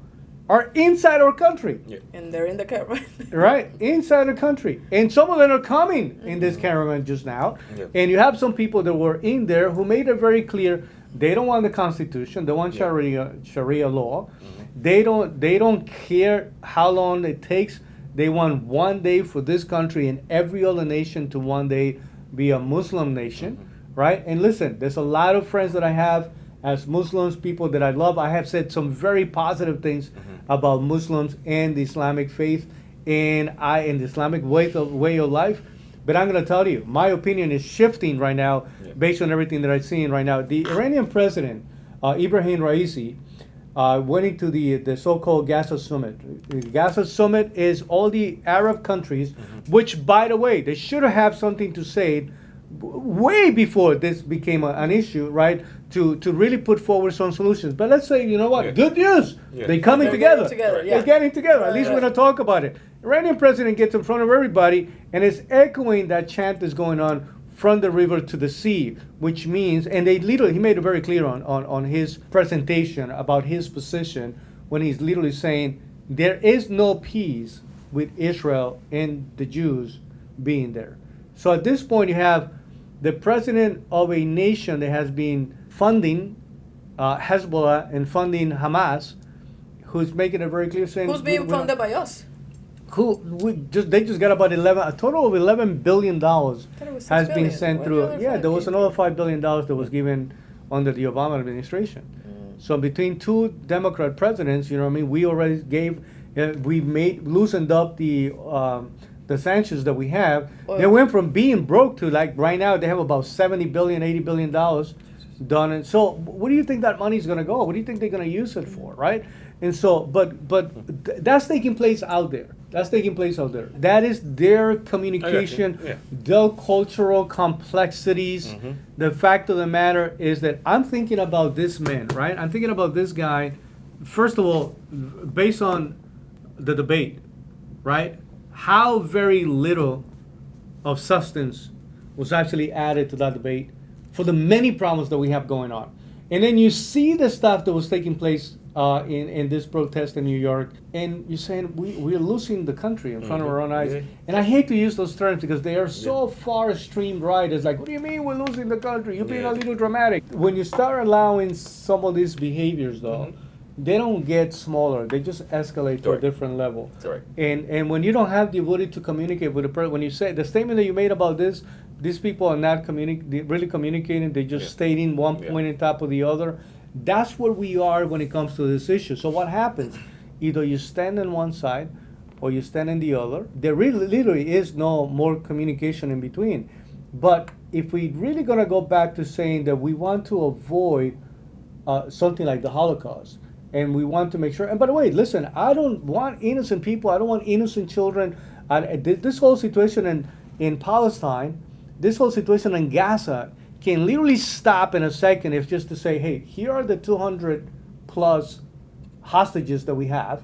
are inside our country. Yeah. And they're in the caravan. Right, inside the country. And some of them are coming in this caravan just now. Yeah. And you have some people that were in there who made it very clear they don't want the Constitution, they want Sharia law. They don't care how long it takes. They want one day for this country and every other nation to one day be a Muslim nation, right? And listen, there's a lot of friends that I have as Muslims, people that I love. I have said some very positive things about Muslims and the Islamic faith and the Islamic way of life. But I'm going to tell you, my opinion is shifting right now based on everything that I'm seeing right now. The Iranian president, Ibrahim Raisi, went into the so-called Gaza Summit. The Gaza Summit is all the Arab countries, which, by the way, they should have something to say way before this became an issue, right? To really put forward some solutions. But let's say, you know what? Good news. They're coming together. They're getting together. At least we're going to talk about it. Iranian president gets in front of everybody and is echoing that chant that's going on from the river to the sea, which means, and he made it very clear on his presentation about his position when he's literally saying there is no peace with Israel and the Jews being there. So at this point, you have the president of a nation that has been funding Hezbollah and funding Hamas, who's making it very clear saying... Who's being funded by us? They just got about a total of $11 billion has been sent through. Yeah, there was another $5 billion that was given under the Obama administration. So between two Democrat presidents, you know what I mean, we already loosened up the sanctions that we have. They went from being broke to like right now they have about $70 billion, $80 billion done. And so what do you think that money is going to go? What do you think they're going to use it for, right? And so, but that's taking place out there. That is their communication, their cultural complexities. The fact of the matter is that I'm thinking about this man, right? I'm thinking about this guy, first of all, based on the debate, right? How very little of substance was actually added to that debate for the many problems that we have going on. And then you see the stuff that was taking place in this protest in New York, and you're saying we're losing the country in front of our own eyes. And I hate to use those terms because they are so far extreme right. It's like, what do you mean we're losing the country? You're being a little dramatic. When you start allowing some of these behaviors, though, they don't get smaller. They just escalate to a different level. And when you don't have the ability to communicate with a person, when you say the statement that you made about these people are not really communicating. They're just stating one point on top of the other. That's where we are when it comes to this issue. So what happens? Either you stand on one side or you stand on the other. There really literally is no more communication in between. But if we really going to go back to saying that we want to avoid something like the Holocaust, and we want to make sure, and by the way, listen, I don't want innocent people, I don't want innocent children. This whole situation in Palestine, this whole situation in Gaza can literally stop in a second if just to say, hey, here are the 200 plus hostages that we have,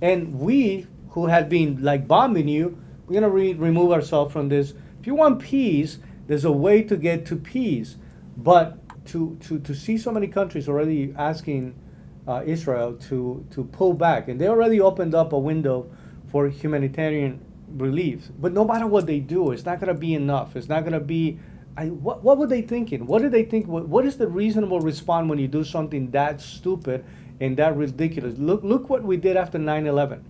and we who had been like bombing you, we're going to remove ourselves from this. If you want peace, there's a way to get to peace. But to see so many countries already asking Israel to pull back, and they already opened up a window for humanitarian relief. But no matter what they do, it's not going to be enough. It's not going to be. What were they thinking? What did they think? What is the reasonable response when you do something that stupid and that ridiculous? Look what we did after 9/11.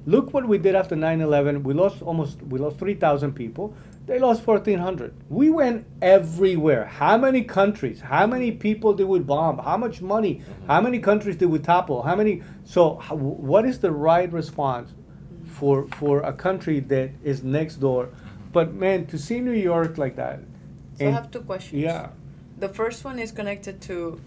Look what we did after 9/11. We lost 3,000 people. They lost 1,400. We went everywhere. How many countries? How many people did we bomb? How much money? How many countries did we topple? What is the right response for a country that is next door? But man, to see New York like that. So I have two questions. Yeah. The first one is connected to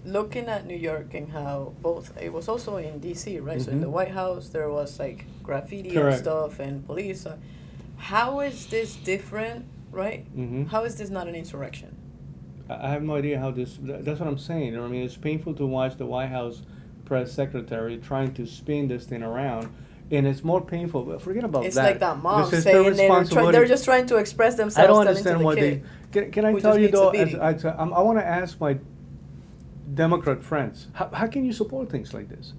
looking at New York and how both, it was also in DC, right? So in the Mhm. White House, there was like graffiti and Correct. stuff and police. How is this different, right? Mhm. How is this not an insurrection? I have no idea how this. That's what I'm saying. You know what I mean, it's painful to watch the White House press secretary trying to spin this thing around, and it's more painful. But forget about It's that. like that mom This is their saying responsibility. they're just trying to express themselves. I don't telling understand to the why kid, they. Can I who tell just you needs a though? beating. I want to ask my Democrat friends, how can you support things like this?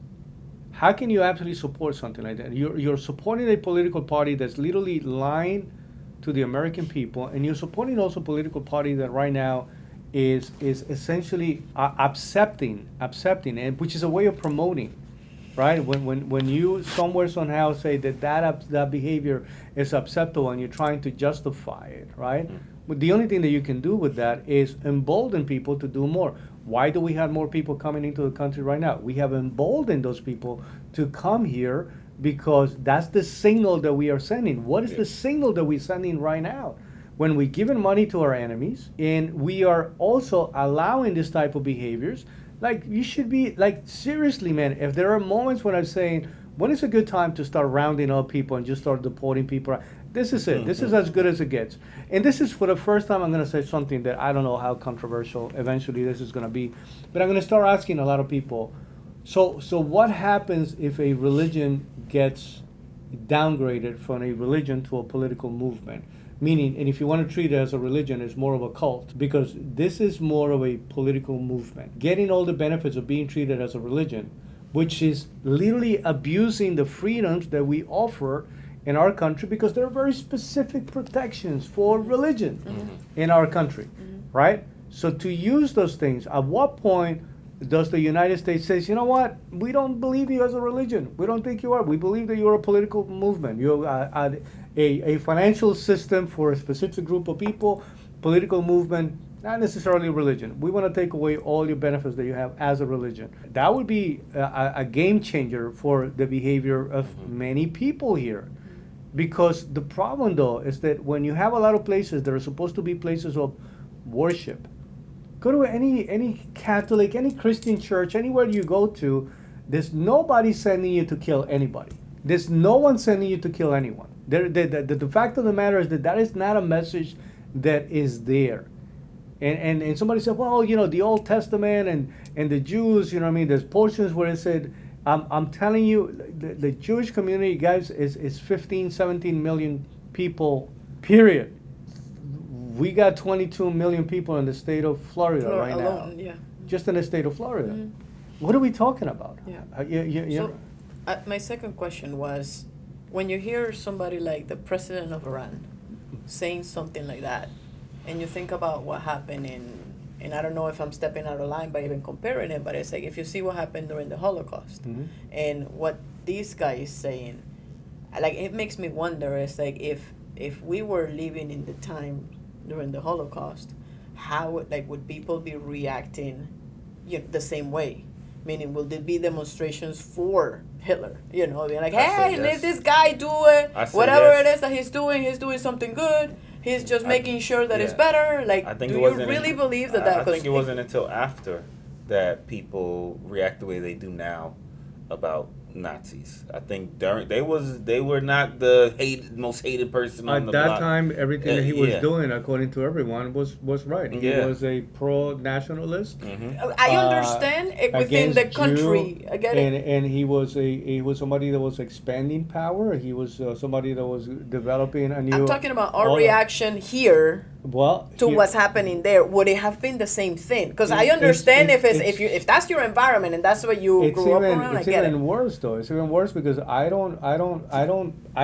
How can you absolutely support something like that? You're supporting a political party that's literally lying to the American people, and you're supporting also a political party that right now is essentially accepting, and which is a way of promoting, right? When you somewhere somehow say that behavior is acceptable and you're trying to justify it, right? But the only thing that you can do with that is embolden people to do more. Why do we have more people coming into the country right now? We have emboldened those people to come here because that's the signal that we are sending. What is the signal that we're sending right now? When we're giving money to our enemies and we are also allowing this type of behaviors, like you should be, like seriously, man, if there are moments when I'm saying, when is a good time to start rounding up people and just start deporting people? This is it. This is as good as it gets. And this is for the first time I'm going to say something that I don't know how controversial eventually this is going to be. But I'm going to start asking a lot of people, so what happens if a religion gets downgraded from a religion to a political movement? Meaning, and if you want to treat it as a religion, it's more of a cult, because this is more of a political movement. Getting all the benefits of being treated as a religion, which is literally abusing the freedoms that we offer in our country, because there are very specific protections for religion in our country, right? So to use those things, at what point does the United States say, you know what, we don't believe you as a religion. We don't think you are. We believe that you're a political movement. You're a financial system for a specific group of people, political movement, not necessarily religion. We want to take away all your benefits that you have as a religion. That would be a game changer for the behavior of many people here. Because the problem, though, is that when you have a lot of places that are supposed to be places of worship, go to any Catholic, any Christian church, anywhere you go to, there's nobody sending you to kill anybody. There's no one sending you to kill anyone. The fact of the matter is that is not a message that is there. And somebody said, well, you know, the Old Testament and the Jews, you know what I mean, there's portions where it said, I'm telling you, the Jewish community, guys, is 15, 17 million people, period. We got 22 million people in the state of Florida right alone, now. yeah. Just in the state of Florida. What are we talking about? Yeah. So, my second question was, when you hear somebody like the president of Iran saying something like that, and you think about what happened and I don't know if I'm stepping out of line by even comparing it, but it's like if you see what happened during the Holocaust and what this guy is saying, like it makes me wonder, it's like if we were living in the time during the Holocaust, how would people be reacting the same way? Meaning, will there be demonstrations for Hitler? You know, being like, hey, let this guy do it. Whatever it is that he's doing something good. He's just making sure that it's better. Like, do you really believe that? I think it wasn't until after that people react the way they do now about Nazis. I think they were not the most hated person on the block. At that time, everything that he was doing, according to everyone, was right. He was a pro-nationalist. I understand it within the country. Jew, I get it. And he was somebody that was expanding power. He was somebody that was developing a new. I'm talking about our reaction here. To what's happening there, would it have been the same thing? Because I understand if that's your environment and that's what you grew up around. It's even worse though. It's even worse because I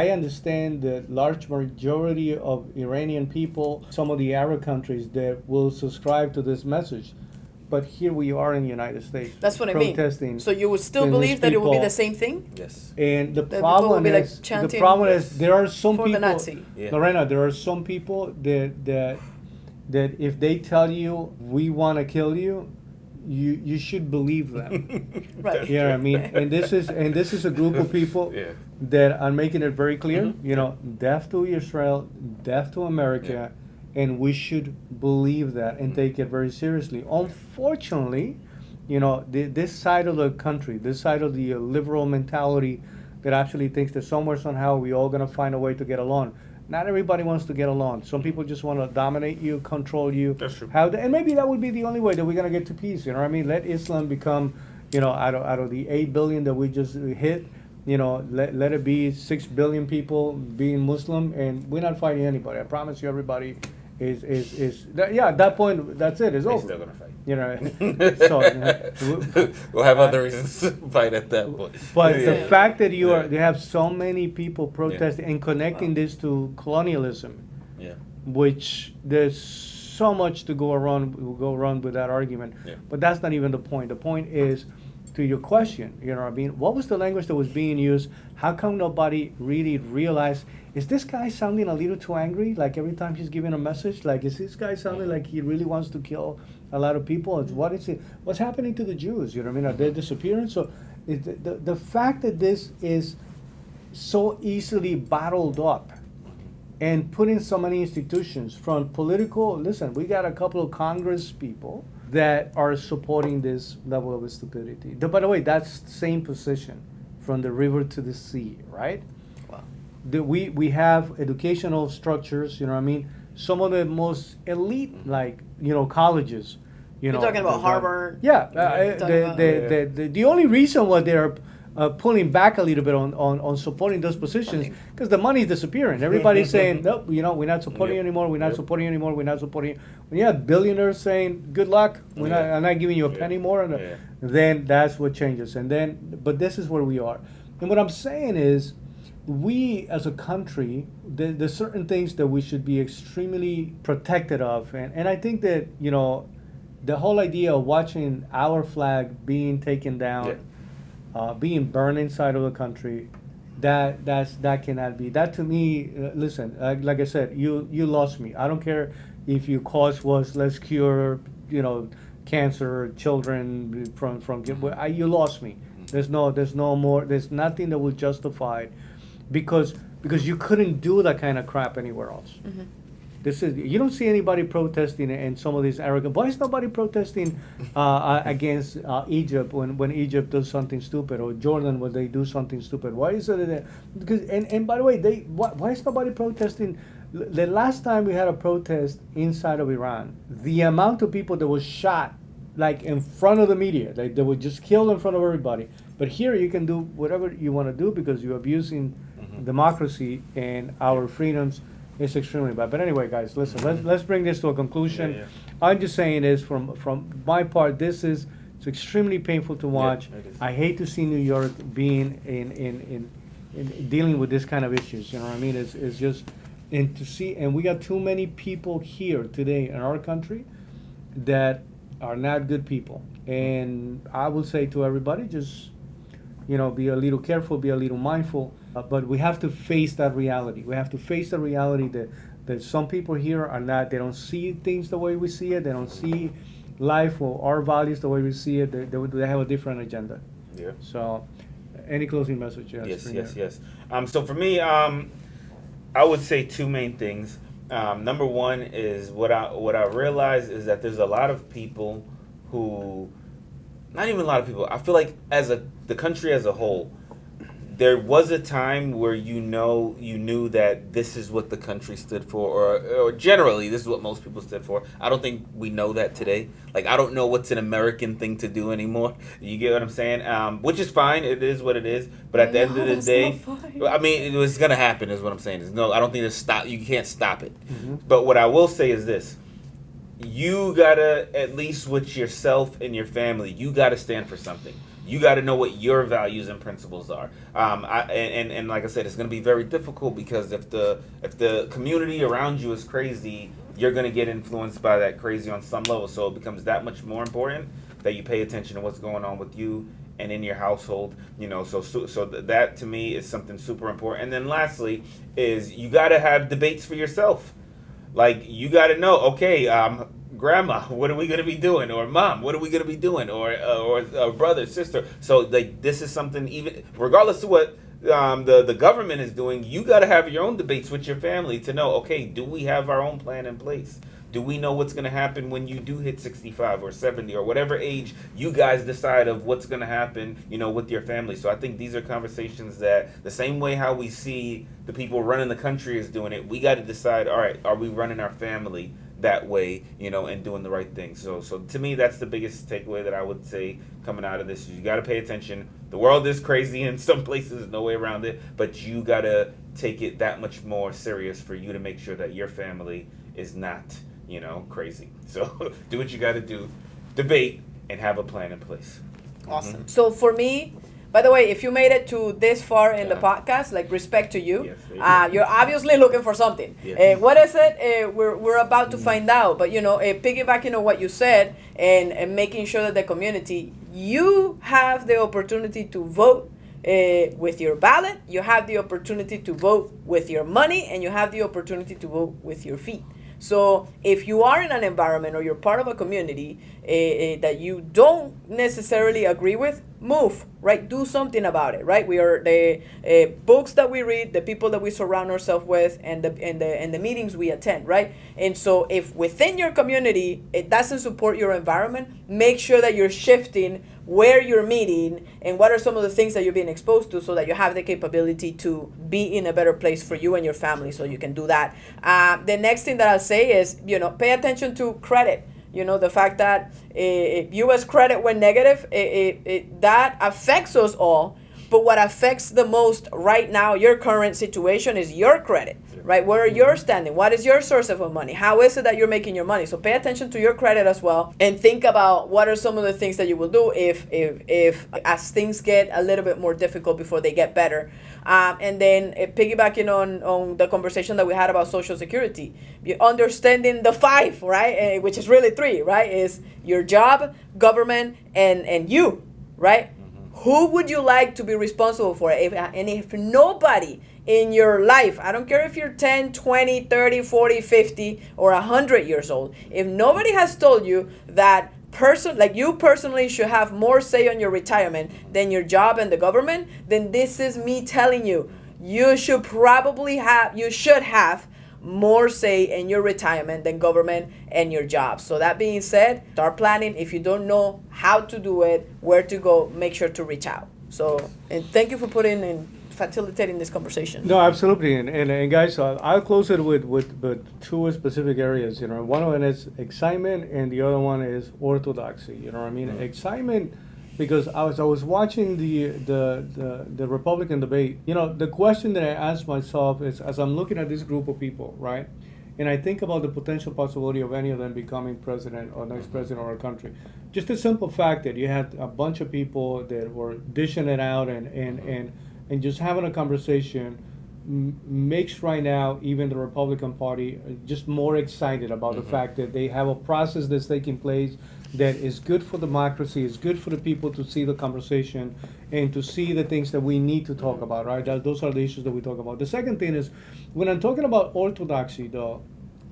understand the large majority of Iranian people, some of the Arab countries that will subscribe to this message. But here we are in the United States. That's what I mean. So you would still believe that it would be the same thing? Yes. And the problem is there are some people. Lorena, there are some people that if they tell you we want to kill you, you should believe them. Right. You know what I mean? And this is a group of people that are making it very clear. You know, death to Israel, death to America. And we should believe that and take it very seriously. Unfortunately, this side of the country, this side of the liberal mentality that actually thinks that somewhere, somehow, we all going to find a way to get along. Not everybody wants to get along. Some people just want to dominate you, control you. That's true. And maybe that would be the only way that we're going to get to peace. You know what I mean? Let Islam become, out of the 8 billion that we just hit, let it be 6 billion people being Muslim, and we're not fighting anybody. I promise you, everybody at that point, that's it. It's They're over. still gonna fight. We'll have other reasons to fight at that point. But Yeah. the fact that you have so many people protesting and connecting this to colonialism, Yeah. which there's so much to go around with that argument. Yeah. But that's not even the point. The point is, to your question, what was the language that was being used? How come nobody really realized, is this guy sounding a little too angry? Like every time he's giving a message, like, is this guy sounding like he really wants to kill a lot of people? What is it? What's happening to the Jews? You know what I mean? Are they disappearing? So the fact that this is so easily bottled up and put in so many institutions from political, listen, we got a couple of Congress people that are supporting this level of stupidity. By the way, that's the same position from the river to the sea, right? Wow. We have educational structures, you know what I mean? Some of the most elite, colleges, You're talking about Harvard. Yeah, You're talking about- the only reason why they're pulling back a little bit on supporting those positions, because the money is disappearing. Everybody's saying, nope, we're not supporting you anymore, we're not supporting you anymore, we're not supporting you. When you have billionaires saying, good luck, I'm not giving you a penny more, then that's what changes. But this is where we are. And what I'm saying is, we as a country, there's certain things that we should be extremely protected of. And I think that, the whole idea of watching our flag being taken down, being burned inside of the country, that cannot be. That to me, listen, like I said, you lost me. I don't care if your cause was let's cure, cancer, children from you lost me. There's no more. There's nothing that will justify it, because you couldn't do that kind of crap anywhere else. Mm-hmm. You don't see anybody protesting and some of these arrogant. Why is nobody protesting against Egypt when Egypt does something stupid, or Jordan when they do something stupid? Why is it that? Because and by the way, why is nobody protesting? The last time we had a protest inside of Iran, the amount of people that was shot, like in front of the media, they were just killed in front of everybody. But here you can do whatever you want to do because you're abusing democracy and our freedoms. It's extremely bad. But anyway, guys, listen. Let's bring this to a conclusion. Yeah. I'm just saying is from my part, it's extremely painful to watch. Yeah, it is. I hate to see New York being in dealing with this kind of issues. You know what I mean? It's just and we got too many people here today in our country that are not good people. And I will say to everybody, just be a little careful, be a little mindful. But we have to face that reality. We have to face the reality that some people here they don't see things the way we see it. They don't see life or our values the way we see it. They have a different agenda. Yeah. So, any closing message? Yes. So for me, I would say two main things. Number one is what I realize is that there's a lot of people who, not even a lot of people. I feel like the country as a whole, there was a time where you knew that this is what the country stood for, or generally this is what most people stood for. I don't think we know that today. Like, I don't know what's an American thing to do anymore. You get what I'm saying? Which is fine. It is what it is. But at the end of the day, I mean, it was gonna happen. Is what I'm saying. I don't think you can't stop it. Mm-hmm. But what I will say is this: you gotta, at least with yourself and your family, you gotta stand for something. You got to know what your values and principles are. And like I said, it's going to be very difficult because if the community around you is crazy, you're going to get influenced by that crazy on some level. So it becomes that much more important that you pay attention to what's going on with you and in your household. So that to me is something super important. And then lastly is you got to have debates for yourself. Like, you got to know, okay, Grandma, what are we going to be doing? Or Mom, what are we going to be doing? Or brother, sister. So like, this is something, even regardless of what the government is doing, you got to have your own debates with your family to know, okay, do we have our own plan in place? Do we know what's going to happen when you do hit 65 or 70 or whatever age you guys decide of what's going to happen, with your family? So I think these are conversations that the same way how we see the people running the country is doing it, we got to decide, all right, are we running our family that way, and doing the right thing? So to me, that's the biggest takeaway that I would say coming out of this. You got to pay attention. The world is crazy in some places, there's no way around it, but you got to take it that much more serious for you to make sure that your family is not, crazy. So do what you got to do, debate, and have a plan in place. Awesome. So for me, by the way, if you made it to this far in the Yeah. podcast, like respect to you. Yes, thank you. You're obviously looking for something. Yes. What is it? We're about to find out. But piggybacking on what you said and making sure that the community, you have the opportunity to vote with your ballot. You have the opportunity to vote with your money, and you have the opportunity to vote with your feet. So if you are in an environment or you're part of a community that you don't necessarily agree with, move, right? Do something about it, right? We are the books that we read, the people that we surround ourselves with, and the meetings we attend, right? And so if within your community it doesn't support your environment, make sure that you're shifting where you're meeting and what are some of the things that you're being exposed to, so that you have the capability to be in a better place for you and your family, so you can do that. The next thing that I'll say is, pay attention to credit. The fact that U.S. credit went negative, that affects us all. But what affects the most right now, your current situation, is your credit, right? Where are you standing? What is your source of money? How is it that you're making your money? So pay attention to your credit as well, and think about what are some of the things that you will do if as things get a little bit more difficult before they get better. And then piggybacking on the conversation that we had about Social Security, understanding the 5, right? Which is really 3, right? Is your job, government, and you, right? Who would you like to be responsible for it? If nobody in your life, I don't care if you're 10, 20, 30, 40, 50, or 100 years old, if nobody has told you that you personally should have more say on your retirement than your job and the government, then this is me telling you, you should have more say in your retirement than government and your job. So that being said, start planning. If you don't know how to do it, where to go, make sure to reach out. So, and thank you for facilitating this conversation. No, absolutely. And guys, I'll close it with 2 specific areas. One of them is excitement, and the other one is orthodoxy. You know what I mean? Mm-hmm. Excitement, because I was watching the Republican debate. The question that I asked myself is, as I'm looking at this group of people, right, and I think about the potential possibility of any of them becoming president or next president of our country, just the simple fact that you had a bunch of people that were dishing it out and just having a conversation makes right now even the Republican Party just more excited about the fact that they have a process that's taking place that is good for democracy, is good for the people to see the conversation and to see the things that we need to talk about, right? Those are the issues that we talk about. The second thing is, when I'm talking about orthodoxy, though,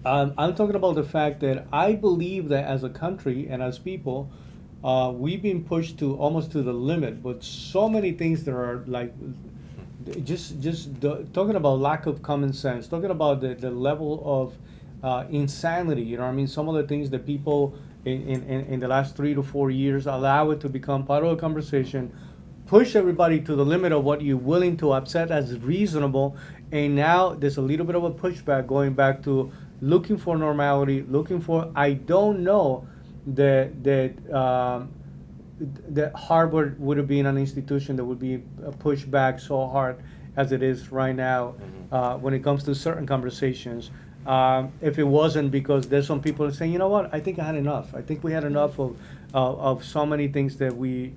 I'm talking about the fact that I believe that as a country and as people, we've been pushed to almost to the limit, but so many things that are like talking about lack of common sense, talking about the level of insanity. You know what I mean? Some of the things that people in the last 3 to 4 years allow it to become part of a conversation, push everybody to the limit of what you're willing to accept as reasonable, and now there's a little bit of a pushback going back to looking for normality, looking for, I don't know that Harvard would have been an institution that would be pushed back so hard as it is right now when it comes to certain conversations. If it wasn't because there's some people saying, you know what, I think I had enough. I think we had enough of so many things that we've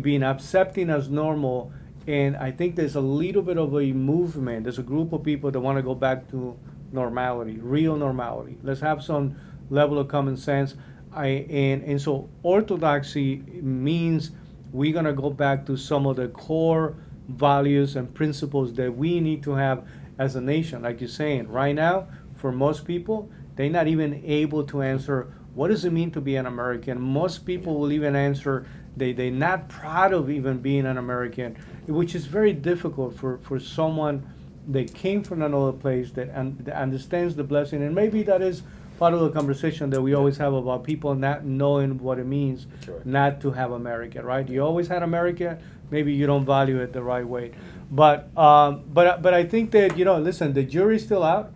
been accepting as normal. And I think there's a little bit of a movement. There's a group of people that want to go back to normality, real normality. Let's have some level of common sense. And so orthodoxy means we're going to go back to some of the core values and principles that we need to have as a nation. Like you're saying, right now, for most people, they're not even able to answer, what does it mean to be an American? Most people will even answer, they're not proud of even being an American, which is very difficult for someone that came from another place that understands the blessing. And maybe that is part of the conversation that we always have about people not knowing what it means Sure. not to have America, right? You always had America, maybe you don't value it the right way. But I think that, listen, the jury's still out.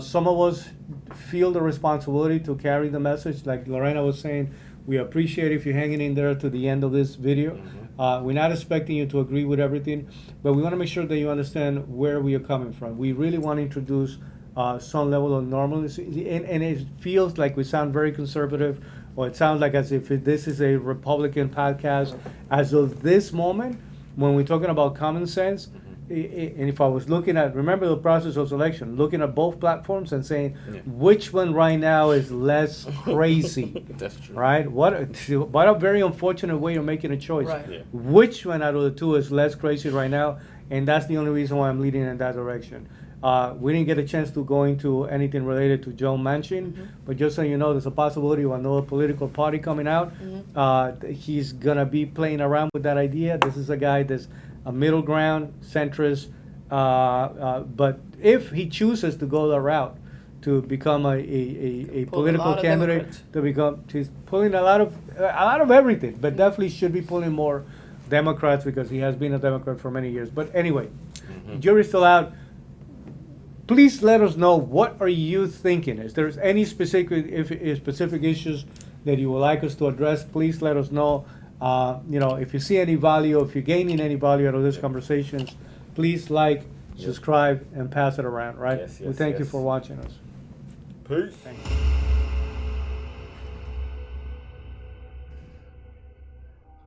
Some of us feel the responsibility to carry the message. Like Lorena was saying, we appreciate if you're hanging in there to the end of this video. We're not expecting you to agree with everything, but we want to make sure that you understand where we are coming from. We really want to introduce some level of normalcy, and it feels like we sound very conservative, or it sounds like as if this is a Republican podcast. As of this moment, when we're talking about common sense, and if I was looking at, remember the process of selection, looking at both platforms and saying, which one right now is less crazy, That's true. right? What a very unfortunate way of making a choice. Right. Yeah. Which one out of the two is less crazy right now? And that's the only reason why I'm leading in that direction. We didn't get a chance to go into anything related to Joe Manchin, but just so you know, there's a possibility of another political party coming out. He's gonna be playing around with that idea. This is a guy that's a middle ground, centrist, but if he chooses to go the route to become a Pull a political lot of candidate, Democrats. he's pulling a lot of everything, but definitely should be pulling more Democrats because he has been a Democrat for many years. But anyway, jury's still out. Please let us know, what are you thinking? If there's any specific issues that you would like us to address, please let us know. If you see any value, if you're gaining any value out of these conversations, please like, subscribe, and pass it around, right? Yes, We yes, thank you yes. for watching us. Peace. Thank you.